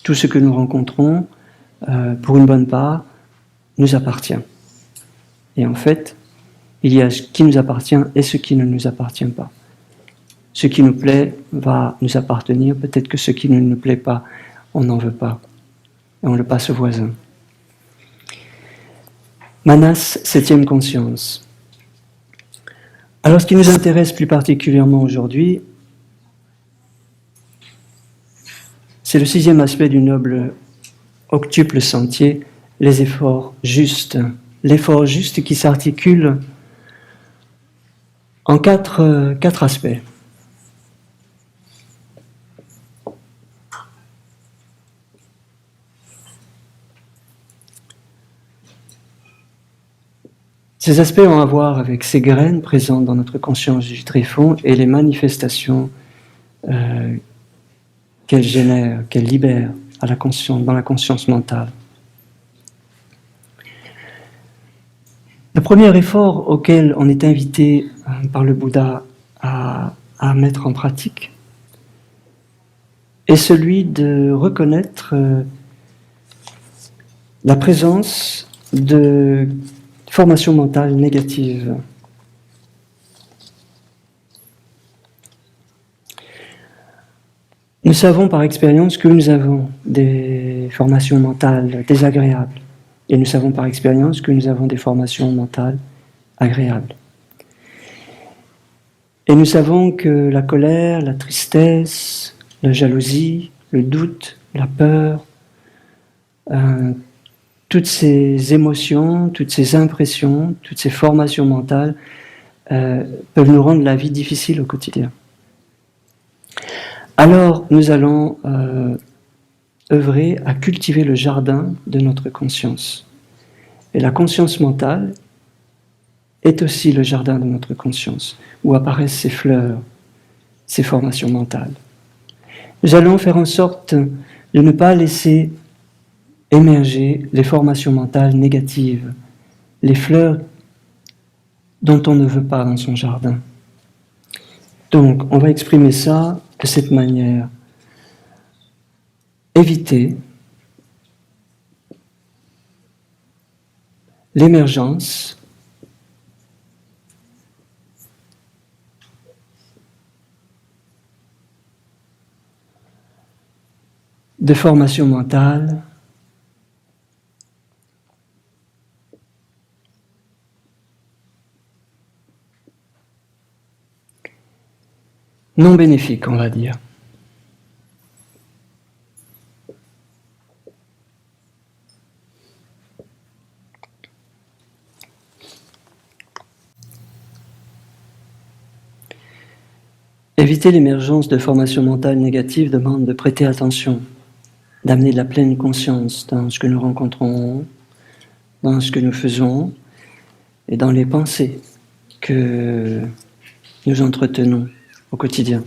Tout ce que nous rencontrons, pour une bonne part, nous appartient. Et en fait, il y a ce qui nous appartient et ce qui ne nous appartient pas. Ce qui nous plaît va nous appartenir, peut-être que ce qui ne nous plaît pas, on n'en veut pas. Et on le passe au voisin. Manas, 7e conscience. Alors ce qui nous intéresse plus particulièrement aujourd'hui, c'est le 6e aspect du noble octuple sentier, les efforts justes. L'effort juste qui s'articule en quatre aspects. Ces aspects ont à voir avec ces graines présentes dans notre conscience du tréfonds et les manifestations qu'elles génèrent, qu'elles libèrent à la conscience, dans la conscience mentale. Le premier effort auquel on est invité par le Bouddha à mettre en pratique est celui de reconnaître la présence de formations mentales négatives. Nous savons par expérience que nous avons des formations mentales désagréables. Et nous savons par expérience que nous avons des formations mentales agréables. Et nous savons que la colère, la tristesse, la jalousie, le doute, la peur, toutes ces émotions, toutes ces impressions, toutes ces formations mentales peuvent nous rendre la vie difficile au quotidien. Alors nous allons œuvrer à cultiver le jardin de notre conscience. Et la conscience mentale est aussi le jardin de notre conscience, où apparaissent ces fleurs, ces formations mentales. Nous allons faire en sorte de ne pas laisser émerger les formations mentales négatives, les fleurs dont on ne veut pas dans son jardin. Donc, on va exprimer ça de cette manière. Éviter l'émergence de formations mentales non bénéfiques, on va dire. Éviter l'émergence de formations mentales négatives demande de prêter attention, d'amener de la pleine conscience dans ce que nous rencontrons, dans ce que nous faisons et dans les pensées que nous entretenons au quotidien.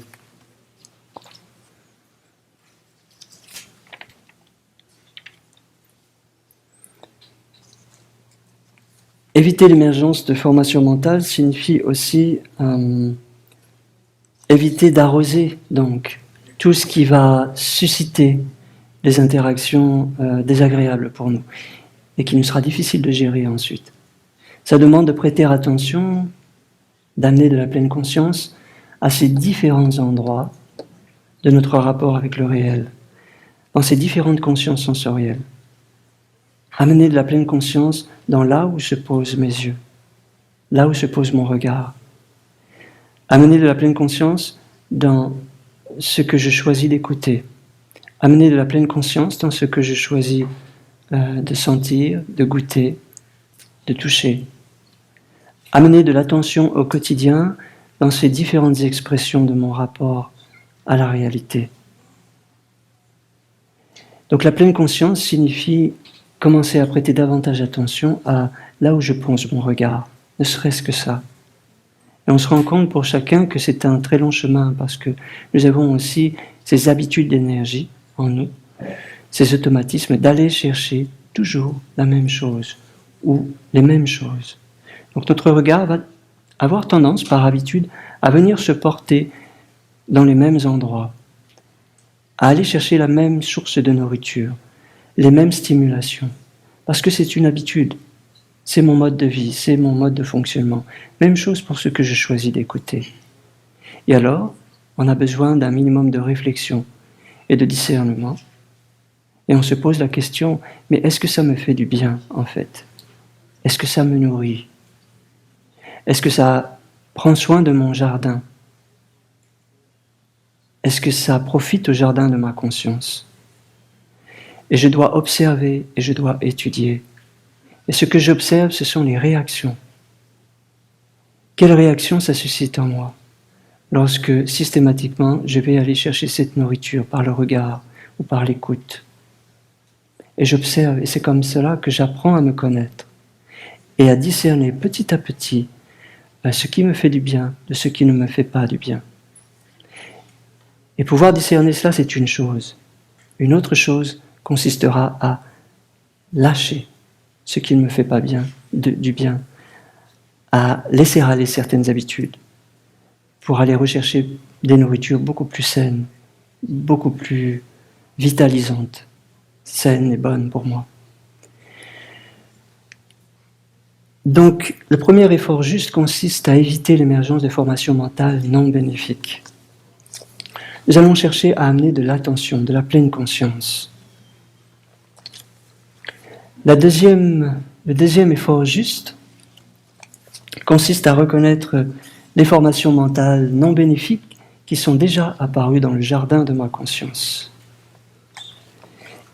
Éviter l'émergence de formations mentales signifie aussi éviter d'arroser donc tout ce qui va susciter des interactions désagréables pour nous et qui nous sera difficile de gérer ensuite. Ça demande de prêter attention, d'amener de la pleine conscience à ces différents endroits de notre rapport avec le réel, dans ces différentes consciences sensorielles. Amener de la pleine conscience dans là où se posent mes yeux, là où se pose mon regard. Amener de la pleine conscience dans ce que je choisis d'écouter. Amener de la pleine conscience dans ce que je choisis de sentir, de goûter, de toucher. Amener de l'attention au quotidien dans ces différentes expressions de mon rapport à la réalité. Donc la pleine conscience signifie commencer à prêter davantage attention à là où je pose mon regard, ne serait-ce que ça. Et on se rend compte pour chacun que c'est un très long chemin parce que nous avons aussi ces habitudes d'énergie en nous ces automatismes d'aller chercher toujours la même chose ou les mêmes choses. Donc notre regard va avoir tendance, par habitude, à venir se porter dans les mêmes endroits, à aller chercher la même source de nourriture, les mêmes stimulations, parce que c'est une habitude, c'est mon mode de vie, c'est mon mode de fonctionnement. Même chose pour ce que je choisis d'écouter. Et alors, on a besoin d'un minimum de réflexion et de discernement, et on se pose la question, mais est-ce que ça me fait du bien, en fait? Est-ce que ça me nourrit? Est-ce que ça prend soin de mon jardin? Est-ce que ça profite au jardin de ma conscience? Et je dois observer et je dois étudier. Et ce que j'observe, ce sont les réactions. Quelles réactions ça suscite en moi lorsque systématiquement je vais aller chercher cette nourriture par le regard ou par l'écoute? Et j'observe, et c'est comme cela que j'apprends à me connaître et à discerner petit à petit ce qui me fait du bien de ce qui ne me fait pas du bien. Et pouvoir discerner cela, c'est une chose. Une autre chose consistera à lâcher ce qui ne me fait pas bien, du bien, à laisser aller certaines habitudes pour aller rechercher des nourritures beaucoup plus saines, beaucoup plus vitalisantes, saines et bonnes pour moi. Donc, le premier effort juste consiste à éviter l'émergence de formations mentales non bénéfiques. Nous allons chercher à amener de l'attention, de la pleine conscience. Le deuxième effort juste consiste à reconnaître les formations mentales non bénéfiques qui sont déjà apparues dans le jardin de ma conscience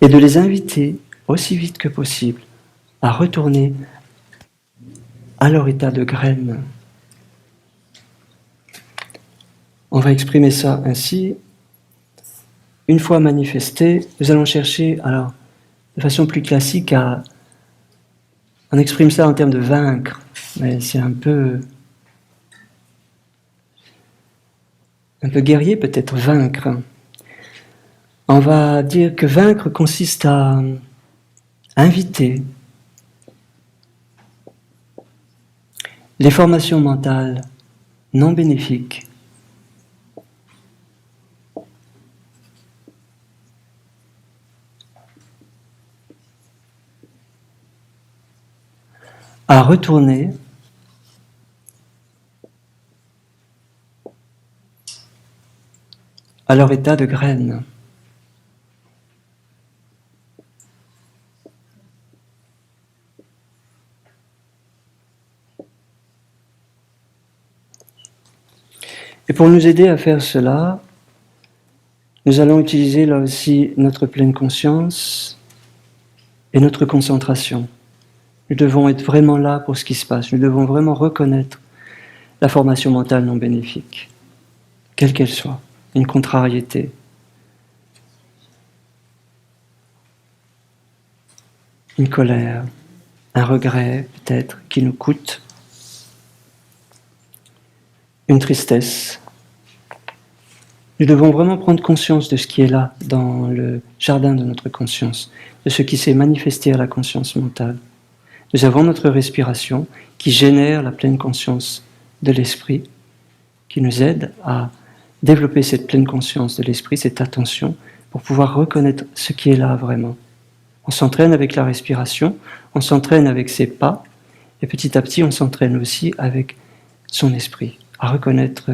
et de les inviter aussi vite que possible à retourner à leur état de graine. On va exprimer ça ainsi. Une fois manifesté, nous allons chercher, alors, de façon plus classique, on exprime ça en termes de vaincre, mais c'est un peu guerrier peut-être, vaincre. On va dire que vaincre consiste à inviter les formations mentales non bénéfiques à retourner à leur état de graine. Et pour nous aider à faire cela, nous allons utiliser là aussi notre pleine conscience et notre concentration. Nous devons être vraiment là pour ce qui se passe. Nous devons vraiment reconnaître la formation mentale non bénéfique, quelle qu'elle soit, une contrariété. Une colère, un regret peut-être qui nous coûte, une tristesse. Nous devons vraiment prendre conscience de ce qui est là dans le jardin de notre conscience, de ce qui s'est manifesté à la conscience mentale. Nous avons notre respiration qui génère la pleine conscience de l'esprit, qui nous aide à développer cette pleine conscience de l'esprit, cette attention, pour pouvoir reconnaître ce qui est là vraiment. On s'entraîne avec la respiration, on s'entraîne avec ses pas, et petit à petit on s'entraîne aussi avec son esprit, à reconnaître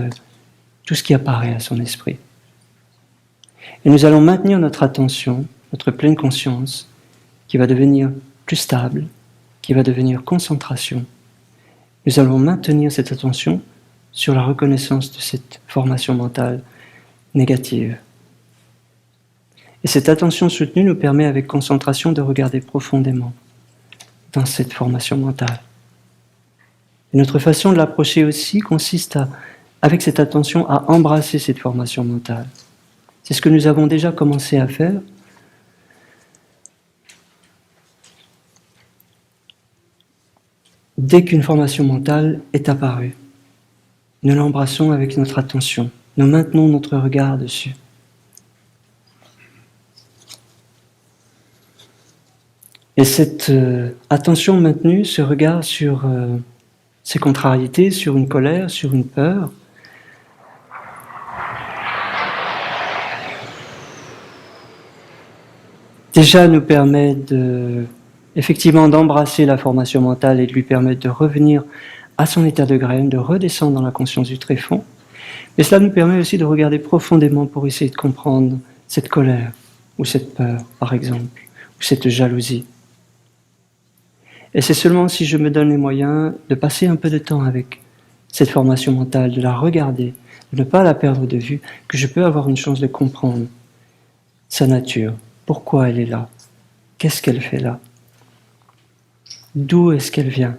tout ce qui apparaît à son esprit. Et nous allons maintenir notre attention, notre pleine conscience, qui va devenir plus stable, qui va devenir concentration. Nous allons maintenir cette attention sur la reconnaissance de cette formation mentale négative. Et cette attention soutenue nous permet avec concentration de regarder profondément dans cette formation mentale. Et notre façon de l'approcher aussi consiste avec cette attention à embrasser cette formation mentale. C'est ce que nous avons déjà commencé à faire. Dès qu'une formation mentale est apparue, nous l'embrassons avec notre attention. Nous maintenons notre regard dessus. Et cette attention maintenue, ce regard sur ces contrariétés, sur une colère, sur une peur, déjà nous permet effectivement d'embrasser la formation mentale et de lui permettre de revenir à son état de graine, de redescendre dans la conscience du tréfonds. Mais cela nous permet aussi de regarder profondément pour essayer de comprendre cette colère, ou cette peur, par exemple, ou cette jalousie. Et c'est seulement si je me donne les moyens de passer un peu de temps avec cette formation mentale, de la regarder, de ne pas la perdre de vue, que je peux avoir une chance de comprendre sa nature, pourquoi elle est là, qu'est-ce qu'elle fait là, d'où est-ce qu'elle vient,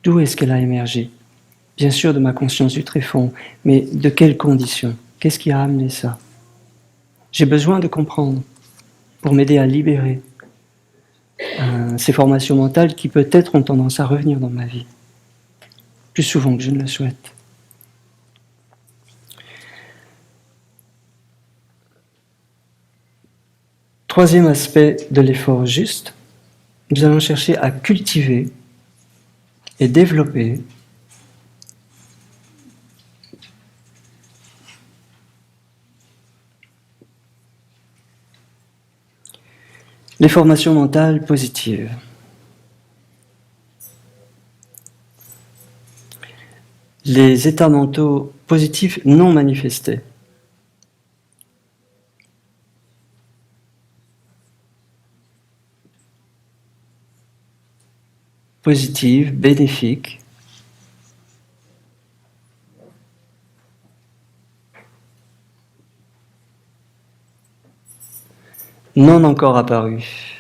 d'où est-ce qu'elle a émergé. Bien sûr de ma conscience du tréfonds, mais de quelles conditions? Qu'est-ce qui a amené ça? J'ai besoin de comprendre pour m'aider à libérer ces formations mentales qui peut-être ont tendance à revenir dans ma vie, plus souvent que je ne le souhaite. Troisième aspect de l'effort juste, nous allons chercher à cultiver et développer les formations mentales positives. Les états mentaux positifs non manifestés. Positifs, bénéfiques. Non encore apparus.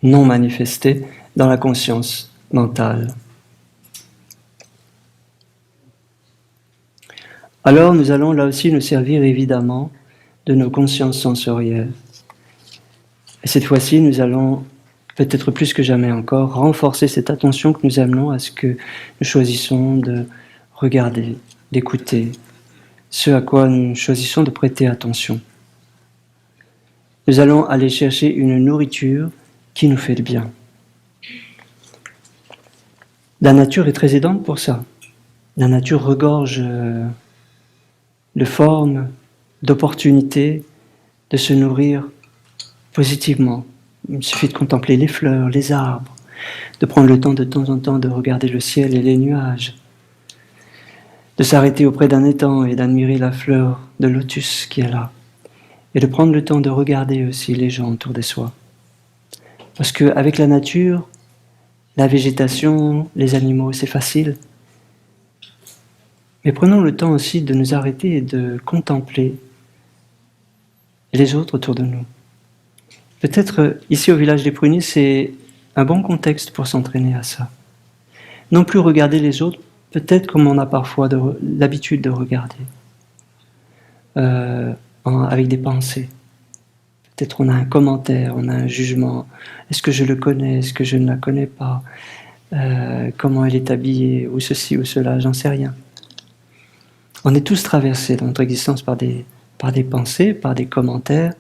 Non manifestés dans la conscience mentale. Alors nous allons là aussi nous servir évidemment de nos consciences sensorielles. Et cette fois-ci, nous allons, peut-être plus que jamais encore, renforcer cette attention que nous amenons à ce que nous choisissons de regarder, d'écouter, ce à quoi nous choisissons de prêter attention. Nous allons aller chercher une nourriture qui nous fait du bien. La nature est très aidante pour ça. La nature regorge de formes, d'opportunités de se nourrir positivement. Il suffit de contempler les fleurs, les arbres, de prendre le temps en temps de regarder le ciel et les nuages, de s'arrêter auprès d'un étang et d'admirer la fleur de lotus qui est là, et de prendre le temps de regarder aussi les gens autour de soi. Parce qu'avec la nature, la végétation, les animaux, c'est facile. Mais prenons le temps aussi de nous arrêter et de contempler les autres autour de nous. Peut-être ici au village des Pruniers, c'est un bon contexte pour s'entraîner à ça. Non plus regarder les autres, peut-être comme on a parfois l'habitude de regarder, avec des pensées. Peut-être on a un commentaire, on a un jugement. Est-ce que je le connais? Est-ce que je ne la connais pas? Comment elle est habillée? Ou ceci ou cela, j'en sais rien. On est tous traversés dans notre existence par des pensées, par des commentaires.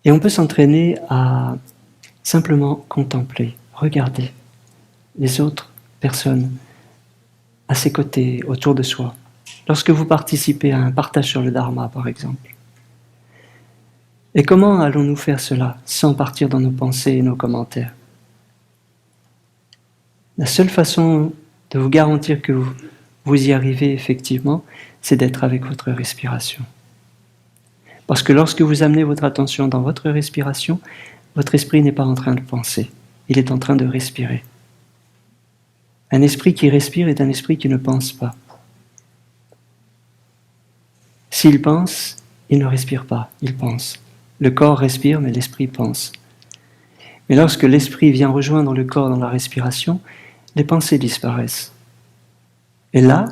Et on peut s'entraîner à simplement contempler, regarder les autres personnes à ses côtés, autour de soi. Lorsque vous participez à un partage sur le Dharma, par exemple. Et comment allons-nous faire cela sans partir dans nos pensées et nos commentaires? La seule façon de vous garantir que vous y arrivez effectivement, c'est d'être avec votre respiration. Parce que lorsque vous amenez votre attention dans votre respiration, votre esprit n'est pas en train de penser, il est en train de respirer. Un esprit qui respire est un esprit qui ne pense pas. S'il pense, il ne respire pas, il pense. Le corps respire, mais l'esprit pense. Mais lorsque l'esprit vient rejoindre le corps dans la respiration, les pensées disparaissent. Et là,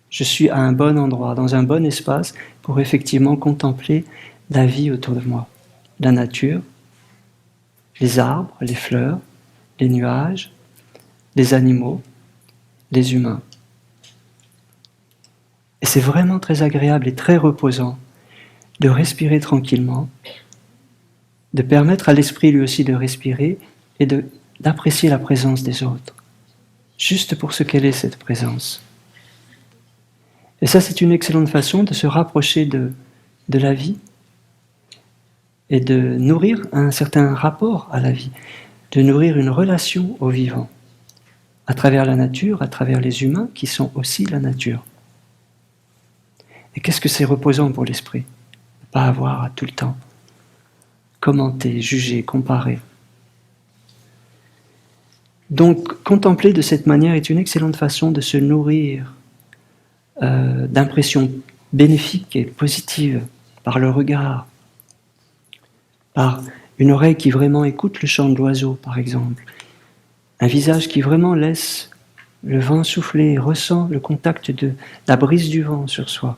je suis à un bon endroit, dans un bon espace, pour effectivement contempler la vie autour de moi. La nature, les arbres, les fleurs, les nuages, les animaux, les humains. Et c'est vraiment très agréable et très reposant de respirer tranquillement de permettre à l'esprit lui aussi de respirer et d'apprécier la présence des autres, juste pour ce qu'elle est cette présence. Et ça, c'est une excellente façon de se rapprocher de la vie et de nourrir un certain rapport à la vie, de nourrir une relation au vivant, à travers la nature, à travers les humains qui sont aussi la nature. Et qu'est-ce que c'est reposant pour l'esprit? Ne pas avoir à tout le temps commenter, juger, comparer. Donc, contempler de cette manière est une excellente façon de se nourrir d'impressions bénéfiques et positives par le regard, par une oreille qui vraiment écoute le chant de l'oiseau, par exemple, un visage qui vraiment laisse le vent souffler, ressent le contact de la brise du vent sur soi,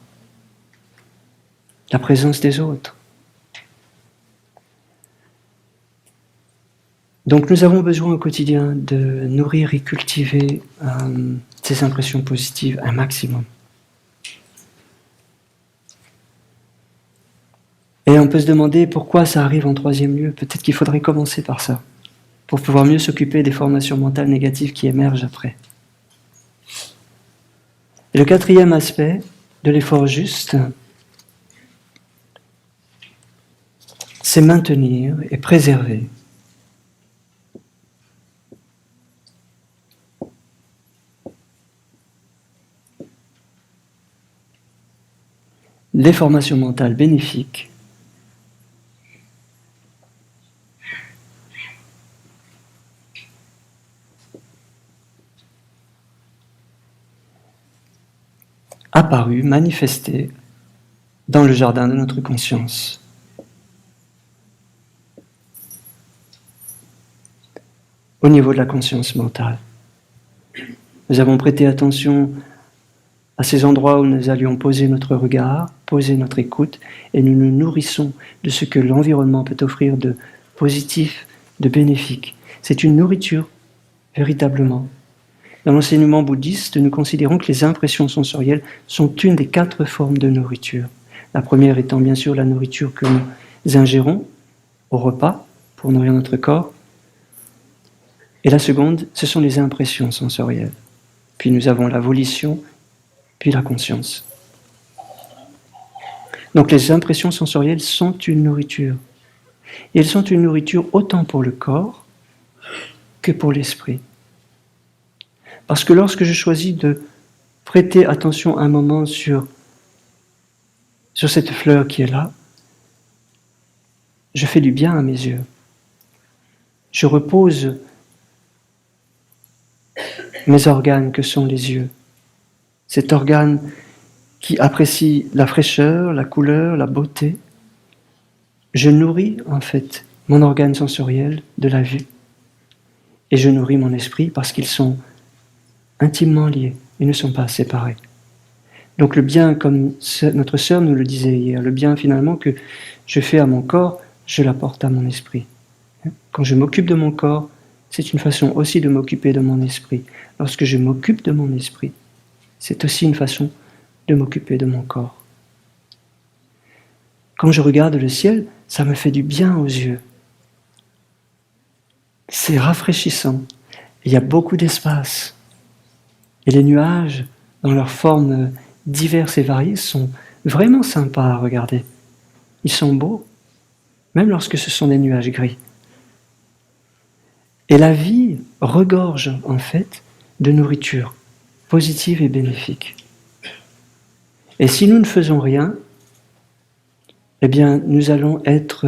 la présence des autres. Donc nous avons besoin au quotidien de nourrir et cultiver ces impressions positives un maximum. Et on peut se demander pourquoi ça arrive en troisième lieu. Peut-être qu'il faudrait commencer par ça, pour pouvoir mieux s'occuper des formations mentales négatives qui émergent après. Et le quatrième aspect de l'effort juste, c'est maintenir et préserver les formations mentales bénéfiques apparues, manifestées dans le jardin de notre conscience. Au niveau de la conscience mentale. Nous avons prêté attention à ces endroits où nous allions poser notre regard, poser notre écoute, et nous nous nourrissons de ce que l'environnement peut offrir de positif, de bénéfique. C'est une nourriture, véritablement. Dans l'enseignement bouddhiste, nous considérons que les impressions sensorielles sont une des 4 formes de nourriture. La première étant bien sûr la nourriture que nous ingérons au repas pour nourrir notre corps. Et la seconde, ce sont les impressions sensorielles. Puis nous avons la volition, puis la conscience. Donc les impressions sensorielles sont une nourriture. Et elles sont une nourriture autant pour le corps que pour l'esprit. Parce que lorsque je choisis de prêter attention un moment sur cette fleur qui est là, je fais du bien à mes yeux. Je repose mes organes que sont les yeux. Cet organe qui apprécie la fraîcheur, la couleur, la beauté. Je nourris en fait mon organe sensoriel de la vue. Et je nourris mon esprit parce qu'ils sont intimement liés, ils ne sont pas séparés. Donc le bien, comme notre sœur nous le disait hier, le bien finalement que je fais à mon corps, je l'apporte à mon esprit. Quand je m'occupe de mon corps, c'est une façon aussi de m'occuper de mon esprit. Lorsque je m'occupe de mon esprit, c'est aussi une façon de m'occuper de mon corps. Quand je regarde le ciel, ça me fait du bien aux yeux. C'est rafraîchissant. Il y a beaucoup d'espace. Et les nuages, dans leurs formes diverses et variées, sont vraiment sympas à regarder. Ils sont beaux, même lorsque ce sont des nuages gris. Et la vie regorge en fait de nourriture positive et bénéfique. Et si nous ne faisons rien, eh bien nous allons être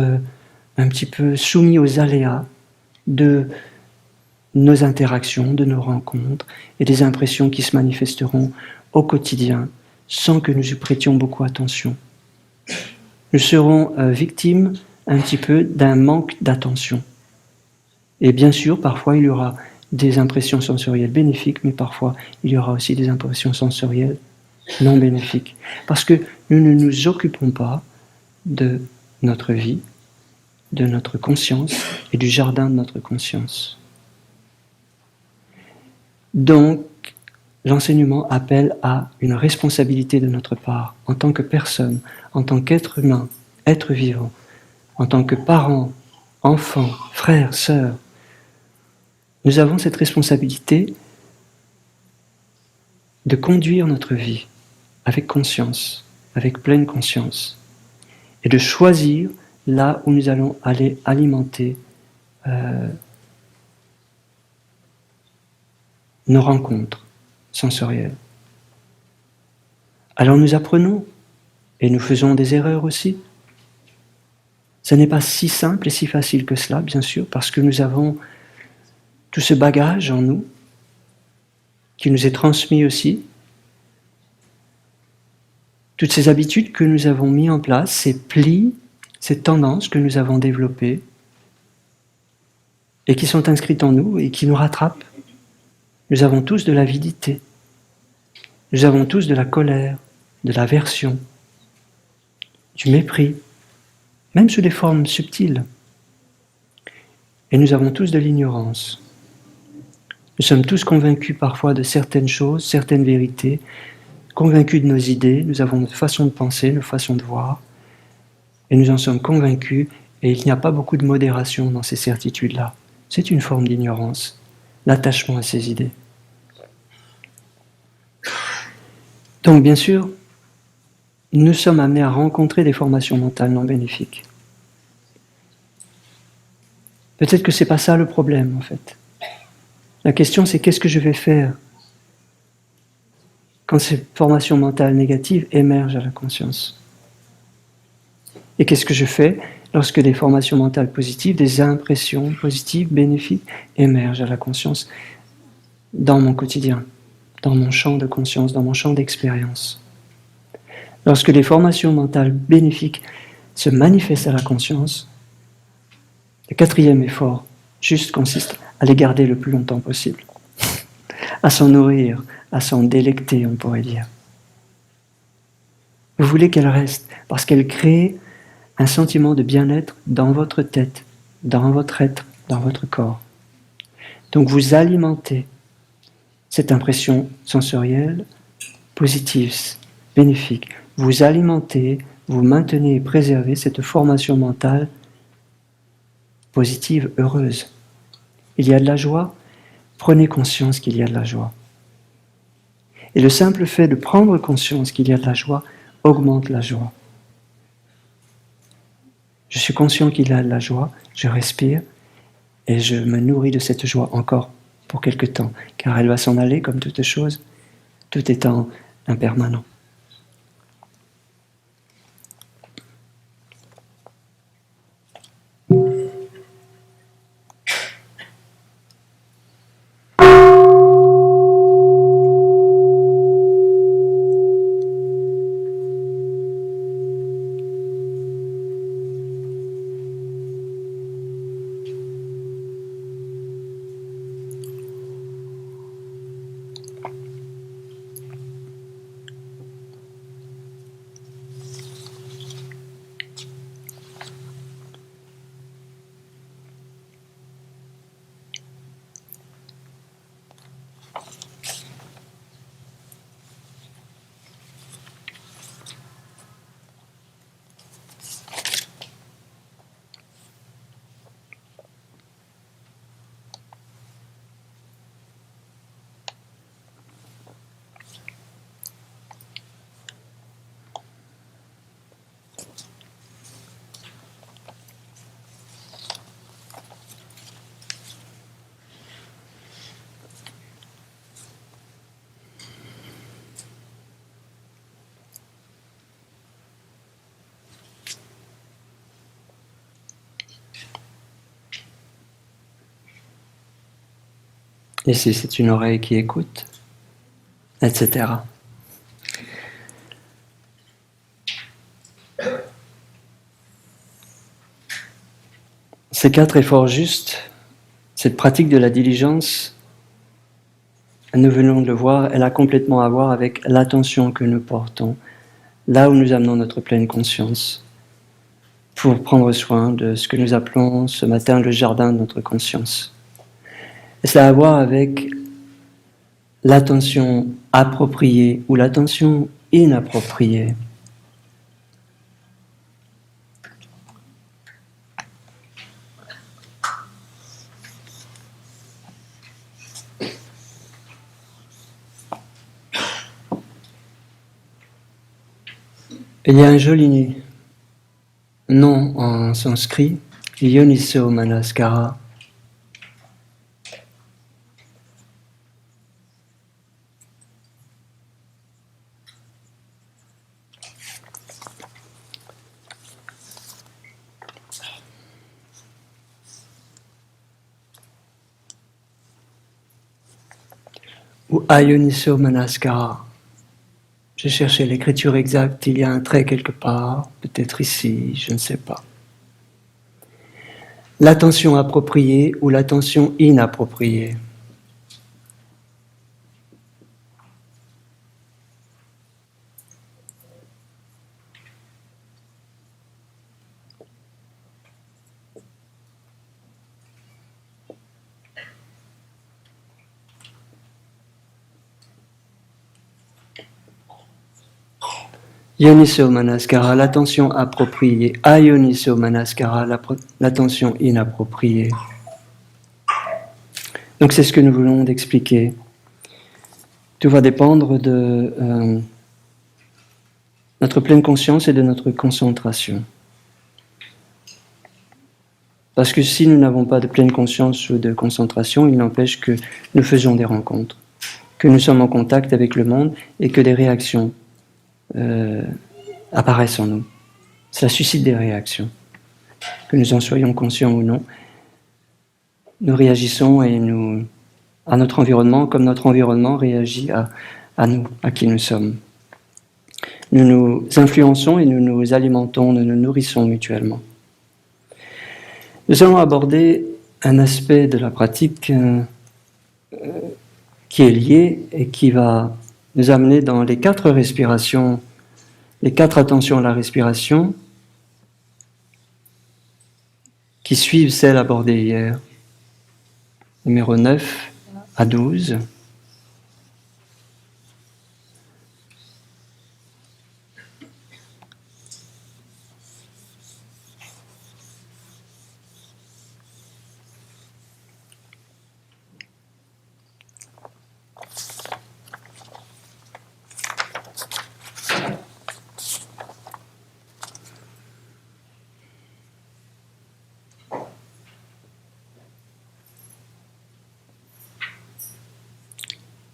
un petit peu soumis aux aléas de nos interactions, de nos rencontres et des impressions qui se manifesteront au quotidien sans que nous y prêtions beaucoup attention. Nous serons victimes un petit peu d'un manque d'attention. Et bien sûr, parfois il y aura des impressions sensorielles bénéfiques, mais parfois il y aura aussi des impressions sensorielles non bénéfiques. Parce que nous ne nous occupons pas de notre vie, de notre conscience et du jardin de notre conscience. Donc, l'enseignement appelle à une responsabilité de notre part, en tant que personne, en tant qu'être humain, être vivant, en tant que parent, enfants, frères, sœurs, nous avons cette responsabilité de conduire notre vie avec conscience, avec pleine conscience, et de choisir là où nous allons aller alimenter nos rencontres sensorielles. Alors nous apprenons, et nous faisons des erreurs aussi. Ce n'est pas si simple et si facile que cela, bien sûr, parce que nous avons tout ce bagage en nous, qui nous est transmis aussi, toutes ces habitudes que nous avons mis en place, ces plis, ces tendances que nous avons développées, et qui sont inscrites en nous et qui nous rattrapent. Nous avons tous de l'avidité, nous avons tous de la colère, de l'aversion, du mépris, même sous des formes subtiles. Et nous avons tous de l'ignorance. Nous sommes tous convaincus parfois de certaines choses, certaines vérités, convaincus de nos idées, nous avons notre façon de penser, nos façons de voir, et nous en sommes convaincus, et il n'y a pas beaucoup de modération dans ces certitudes-là. C'est une forme d'ignorance, l'attachement à ces idées. Donc bien sûr, nous sommes amenés à rencontrer des formations mentales non bénéfiques. Peut-être que ce n'est pas ça le problème en fait. La question c'est qu'est-ce que je vais faire quand ces formations mentales négatives émergent à la conscience? Et qu'est-ce que je fais lorsque des formations mentales positives, des impressions positives, bénéfiques, émergent à la conscience dans mon quotidien, dans mon champ de conscience, dans mon champ d'expérience? Lorsque les formations mentales bénéfiques se manifestent à la conscience, le quatrième effort juste consiste à les garder le plus longtemps possible, à s'en nourrir, à s'en délecter, on pourrait dire. Vous voulez qu'elles restent parce qu'elles créent un sentiment de bien-être dans votre tête, dans votre être, dans votre corps. Donc vous alimentez cette impression sensorielle positive, bénéfique. Vous alimentez, vous maintenez et préservez cette formation mentale positive, heureuse. Il y a de la joie, prenez conscience qu'il y a de la joie. Et le simple fait de prendre conscience qu'il y a de la joie augmente la joie. Je suis conscient qu'il y a de la joie, je respire et je me nourris de cette joie encore pour quelque temps, car elle va s'en aller comme toute chose, tout étant impermanent. Et si c'est une oreille qui écoute, etc. Ces 4 efforts justes, cette pratique de la diligence, nous venons de le voir, elle a complètement à voir avec l'attention que nous portons, là où nous amenons notre pleine conscience, pour prendre soin de ce que nous appelons ce matin le jardin de notre conscience. Et cela a à voir avec l'attention appropriée ou l'attention inappropriée. Il y a un joli nom en sanskrit, Yoniso Manaskara. Ou Ayoniso Manaskara. J'ai cherché l'écriture exacte, il y a un trait quelque part, peut-être ici, je ne sais pas. L'attention appropriée ou l'attention inappropriée. Yoniso Manaskara, l'attention appropriée. Ayoniso Manaskara, l'attention inappropriée. Donc c'est ce que nous voulons d'expliquer. Tout va dépendre de notre pleine conscience et de notre concentration. Parce que si nous n'avons pas de pleine conscience ou de concentration, il n'empêche que nous faisons des rencontres, que nous sommes en contact avec le monde et que des réactions apparaissent en nous. Ça suscite des réactions. Que nous en soyons conscients ou non, nous réagissons à notre environnement comme notre environnement réagit à nous, à qui nous sommes. Nous nous influençons et nous nous alimentons, nous nous nourrissons mutuellement. Nous allons aborder un aspect de la pratique qui est lié et qui va nous amener dans les 4 respirations, les 4 attentions à la respiration qui suivent celles abordées hier. Numéro 9 à 12.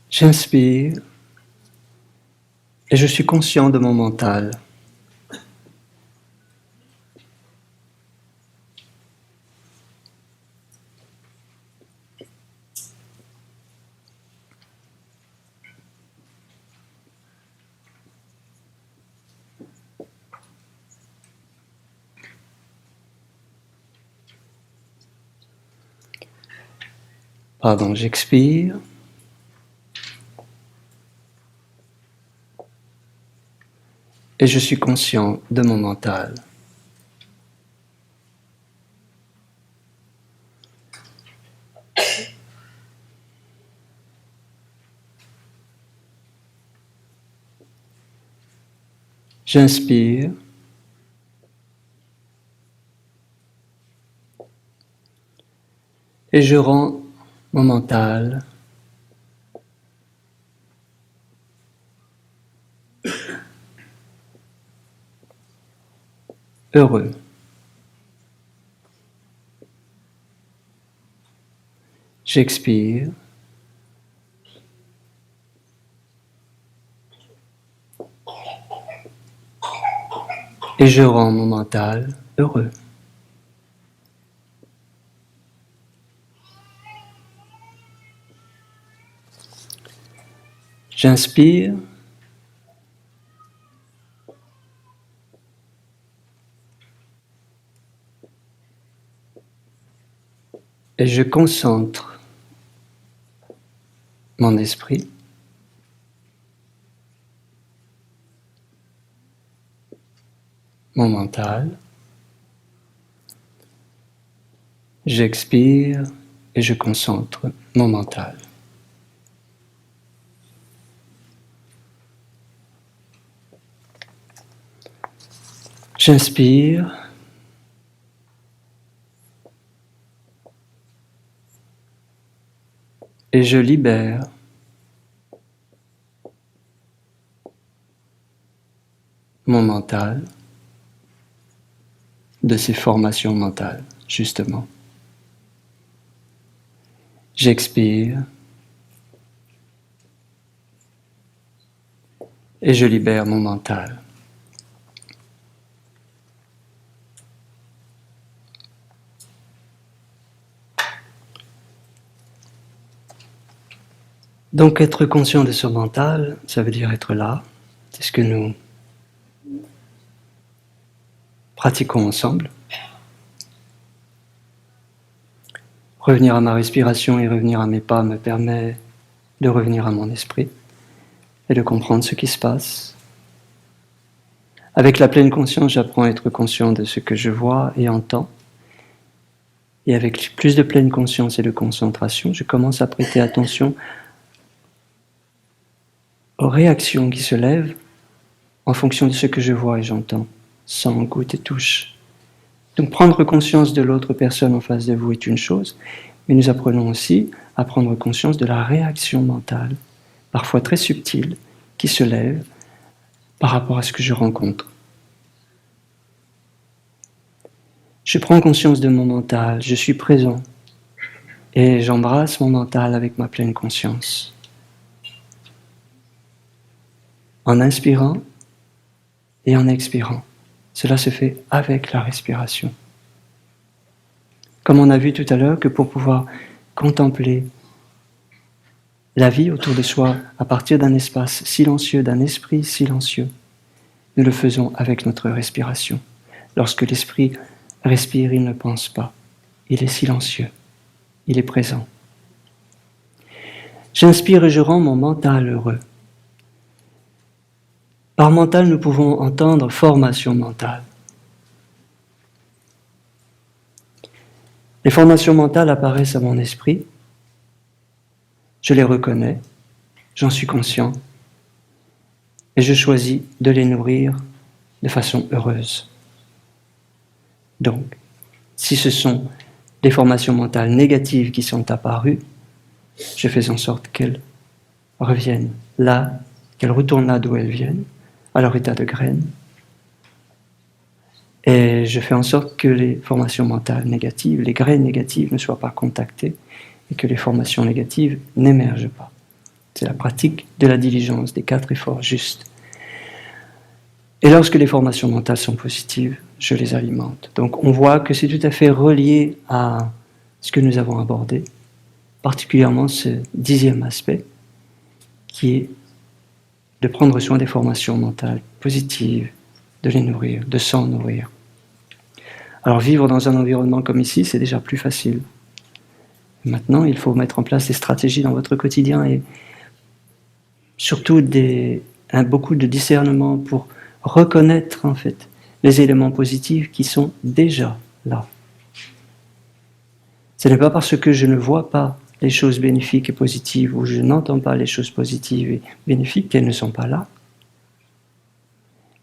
J'inspire et je suis conscient de mon mental. Pardon, j'expire. Et je suis conscient de mon mental. J'inspire. Et je rends mon mental heureux. J'expire. Et je rends mon mental heureux. J'inspire. Et je concentre mon esprit. Mon mental. J'expire et je concentre mon mental. J'inspire. Et je libère mon mental de ces formations mentales, justement. J'expire et je libère mon mental. Donc être conscient de ce mental, ça veut dire être là. C'est ce que nous pratiquons ensemble. Revenir à ma respiration et revenir à mes pas me permet de revenir à mon esprit et de comprendre ce qui se passe. Avec la pleine conscience, j'apprends à être conscient de ce que je vois et entends. Et avec plus de pleine conscience et de concentration, je commence à prêter attention aux réactions qui se lèvent en fonction de ce que je vois et j'entends, sens, goûte et touche. Donc prendre conscience de l'autre personne en face de vous est une chose, mais nous apprenons aussi à prendre conscience de la réaction mentale, parfois très subtile, qui se lève par rapport à ce que je rencontre. Je prends conscience de mon mental, je suis présent et j'embrasse mon mental avec ma pleine conscience. En inspirant et en expirant. Cela se fait avec la respiration. Comme on a vu tout à l'heure que pour pouvoir contempler la vie autour de soi à partir d'un espace silencieux, d'un esprit silencieux, nous le faisons avec notre respiration. Lorsque l'esprit respire, il ne pense pas. Il est silencieux. Il est présent. J'inspire et je rends mon mental heureux. Par mental, nous pouvons entendre formation mentale. Les formations mentales apparaissent à mon esprit. Je les reconnais. J'en suis conscient. Et je choisis de les nourrir de façon heureuse. Donc, si ce sont des formations mentales négatives qui sont apparues, je fais en sorte qu'elles reviennent là, qu'elles retournent là d'où elles viennent, à leur état de graine. Et je fais en sorte que les formations mentales négatives, les graines négatives ne soient pas contactées et que les formations négatives n'émergent pas. C'est la pratique de la diligence, des 4 efforts justes. Et lorsque les formations mentales sont positives, je les alimente. Donc on voit que c'est tout à fait relié à ce que nous avons abordé, particulièrement ce 10e aspect, qui est de prendre soin des formations mentales positives, de les nourrir, de s'en nourrir. Alors vivre dans un environnement comme ici, c'est déjà plus facile. Maintenant, il faut mettre en place des stratégies dans votre quotidien et surtout beaucoup de discernement pour reconnaître en fait les éléments positifs qui sont déjà là. Ce n'est pas parce que je ne vois pas les choses bénéfiques et positives ou je n'entends pas les choses positives et bénéfiques qu'elles ne sont pas là.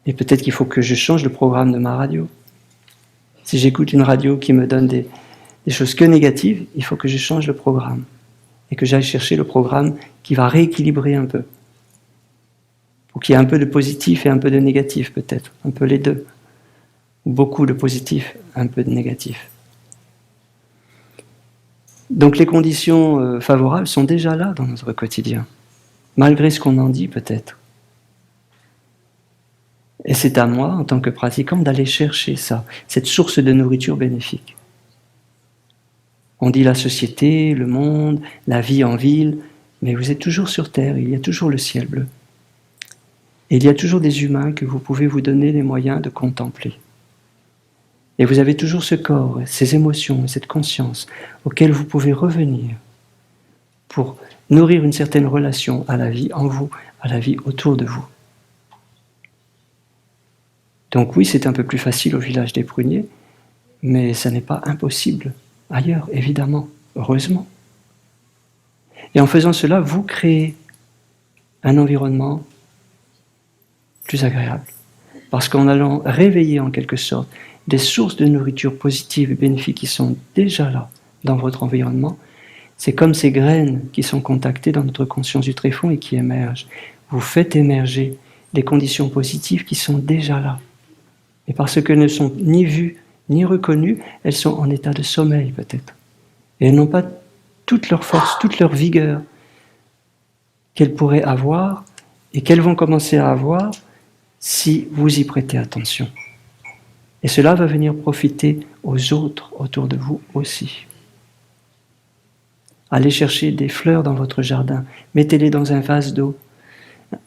Et peut-être qu'il faut que je change le programme de ma radio. Si j'écoute une radio qui me donne des choses que négatives, il faut que je change le programme et que j'aille chercher le programme qui va rééquilibrer un peu. Pour qu'il y ait un peu de positif et un peu de négatif peut-être, un peu les deux. Beaucoup de positif, un peu de négatif. Donc les conditions favorables sont déjà là dans notre quotidien, malgré ce qu'on en dit peut-être. Et c'est à moi, en tant que pratiquant, d'aller chercher ça, cette source de nourriture bénéfique. On dit la société, le monde, la vie en ville, mais vous êtes toujours sur Terre, il y a toujours le ciel bleu. Et il y a toujours des humains que vous pouvez vous donner les moyens de contempler. Et vous avez toujours ce corps, ces émotions, cette conscience auxquelles vous pouvez revenir pour nourrir une certaine relation à la vie en vous, à la vie autour de vous. Donc oui, c'est un peu plus facile au village des Pruniers, mais ça n'est pas impossible ailleurs, évidemment, heureusement. Et en faisant cela, vous créez un environnement plus agréable. Parce qu'en allant réveiller en quelque sorte des sources de nourriture positive et bénéfiques qui sont déjà là dans votre environnement, c'est comme ces graines qui sont contactées dans notre conscience du tréfonds et qui émergent. Vous faites émerger des conditions positives qui sont déjà là. Et parce qu'elles ne sont ni vues ni reconnues, elles sont en état de sommeil peut-être. Et elles n'ont pas toute leur force, toute leur vigueur qu'elles pourraient avoir et qu'elles vont commencer à avoir si vous y prêtez attention. Et cela va venir profiter aux autres autour de vous aussi. Allez chercher des fleurs dans votre jardin, mettez-les dans un vase d'eau,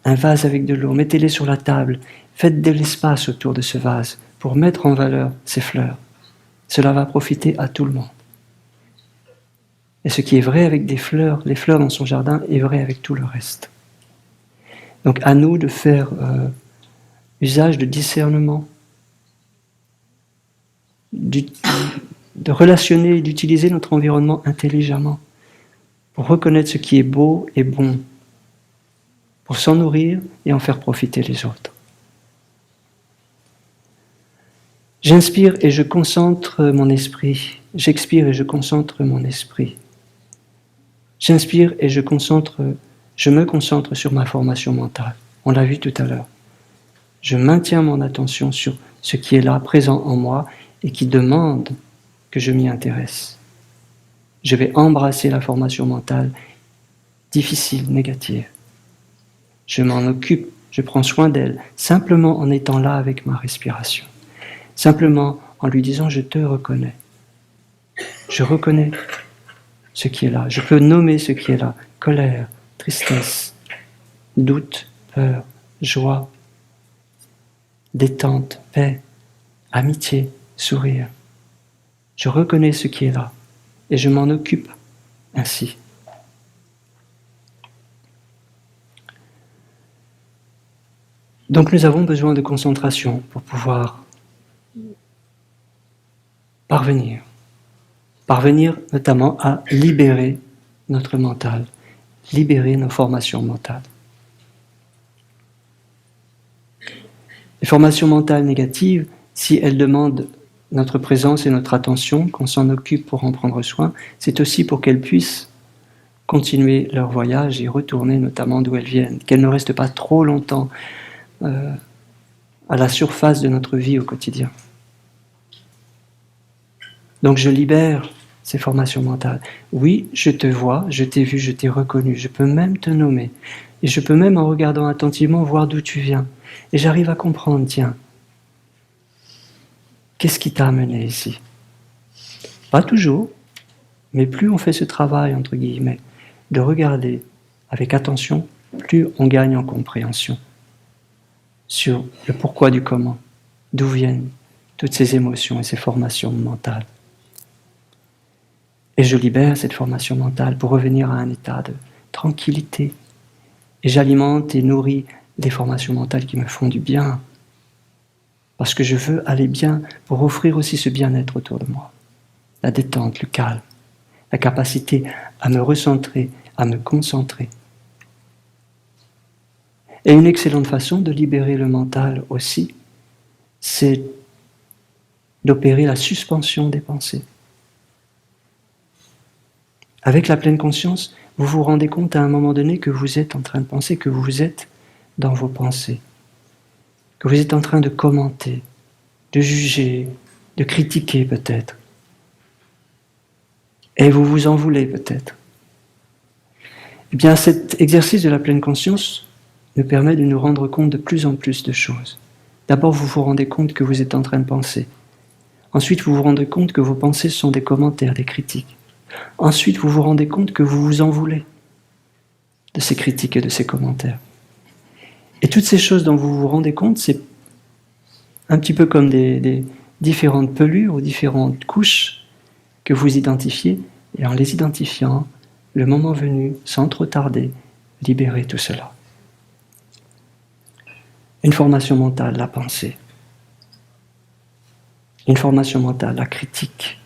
un vase avec de l'eau, mettez-les sur la table, faites de l'espace autour de ce vase pour mettre en valeur ces fleurs. Cela va profiter à tout le monde. Et ce qui est vrai avec des fleurs, les fleurs dans son jardin, est vrai avec tout le reste. Donc à nous de faire usage de discernement, de relationner et d'utiliser notre environnement intelligemment pour reconnaître ce qui est beau et bon, pour s'en nourrir et en faire profiter les autres. J'inspire et je concentre mon esprit. J'expire et je concentre mon esprit. J'inspire et je me concentre sur ma formation mentale. On l'a vu tout à l'heure. Je maintiens mon attention sur ce qui est là, présent en moi, et qui demande que je m'y intéresse. Je vais embrasser la formation mentale difficile, négative. Je m'en occupe, je prends soin d'elle, simplement en étant là avec ma respiration. Simplement en lui disant « je te reconnais ». Je reconnais ce qui est là. Je peux nommer ce qui est là. Colère, tristesse, doute, peur, joie, détente, paix, amitié, sourire. Je reconnais ce qui est là et je m'en occupe ainsi. Donc nous avons besoin de concentration pour pouvoir parvenir notamment à libérer notre mental, libérer nos formations mentales. Les formations mentales négatives, si elles demandent notre présence et notre attention, qu'on s'en occupe pour en prendre soin, c'est aussi pour qu'elles puissent continuer leur voyage et retourner notamment d'où elles viennent, qu'elles ne restent pas trop longtemps à la surface de notre vie au quotidien. Donc je libère ces formations mentales. Oui, je te vois, je t'ai vu, je t'ai reconnu, je peux même te nommer. Et je peux même, en regardant attentivement, voir d'où tu viens. Et j'arrive à comprendre, tiens, qu'est-ce qui t'a amené ici? Pas toujours, mais plus on fait ce travail, entre guillemets, de regarder avec attention, plus on gagne en compréhension sur le pourquoi du comment, d'où viennent toutes ces émotions et ces formations mentales. Et je libère cette formation mentale pour revenir à un état de tranquillité. Et j'alimente et nourris les formations mentales qui me font du bien. Parce que je veux aller bien pour offrir aussi ce bien-être autour de moi. La détente, le calme, la capacité à me recentrer, à me concentrer. Et une excellente façon de libérer le mental aussi, c'est d'opérer la suspension des pensées. Avec la pleine conscience, vous vous rendez compte à un moment donné que vous êtes en train de penser, que vous êtes dans vos pensées, que vous êtes en train de commenter, de juger, de critiquer peut-être. Et vous vous en voulez peut-être. Eh bien, cet exercice de la pleine conscience nous permet de nous rendre compte de plus en plus de choses. D'abord, vous vous rendez compte que vous êtes en train de penser. Ensuite, vous vous rendez compte que vos pensées sont des commentaires, des critiques. Ensuite, vous vous rendez compte que vous vous en voulez de ces critiques et de ces commentaires. Et toutes ces choses dont vous vous rendez compte, c'est un petit peu comme des différentes pelures ou différentes couches que vous identifiez, et en les identifiant, le moment venu, sans trop tarder, libérez tout cela. Une formation mentale, la pensée. Une formation mentale, la critique.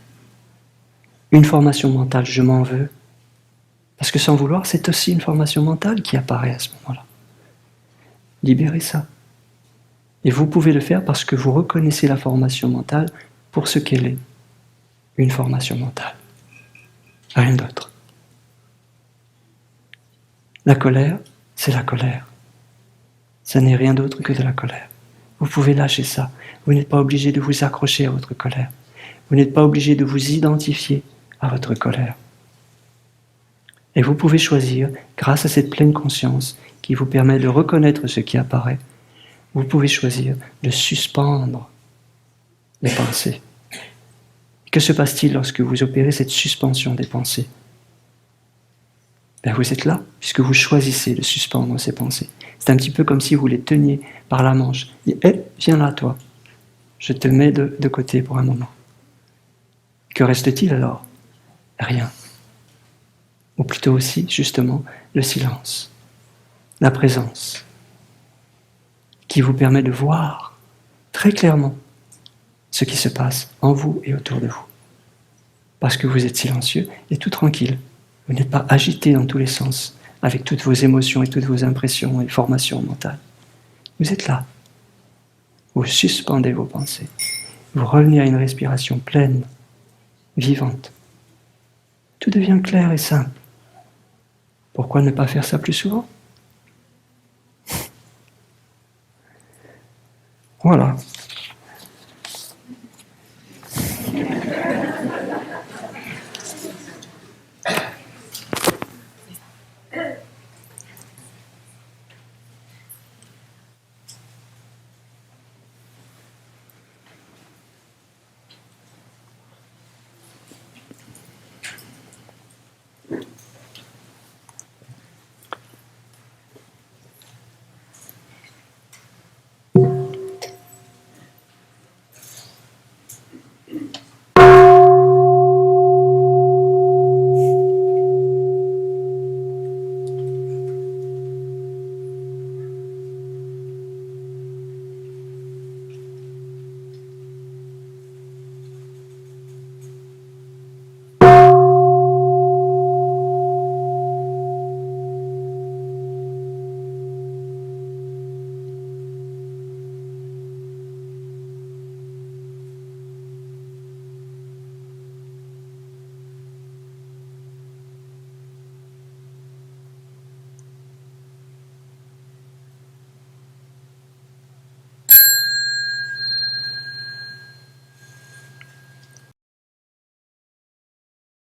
Une formation mentale, je m'en veux. Parce que sans vouloir, c'est aussi une formation mentale qui apparaît à ce moment-là. Libérez ça. Et vous pouvez le faire parce que vous reconnaissez la formation mentale pour ce qu'elle est. Une formation mentale. Rien d'autre. La colère, c'est la colère. Ça n'est rien d'autre que de la colère. Vous pouvez lâcher ça. Vous n'êtes pas obligé de vous accrocher à votre colère. Vous n'êtes pas obligé de vous identifier à votre colère. Et vous pouvez choisir, grâce à cette pleine conscience qui vous permet de reconnaître ce qui apparaît, vous pouvez choisir de suspendre les pensées. Que se passe-t-il lorsque vous opérez cette suspension des pensées? Ben vous êtes là, puisque vous choisissez de suspendre ces pensées. C'est un petit peu comme si vous les teniez par la manche. Et viens là, toi. Je te mets de côté pour un moment. Que reste-t-il alors? Rien. Ou plutôt aussi, justement, le silence, la présence, qui vous permet de voir très clairement ce qui se passe en vous et autour de vous. Parce que vous êtes silencieux et tout tranquille. Vous n'êtes pas agité dans tous les sens, avec toutes vos émotions et toutes vos impressions et formations mentales. Vous êtes là. Vous suspendez vos pensées. Vous revenez à une respiration pleine, vivante. Tout devient clair et simple. Pourquoi ne pas faire ça plus souvent? Voilà.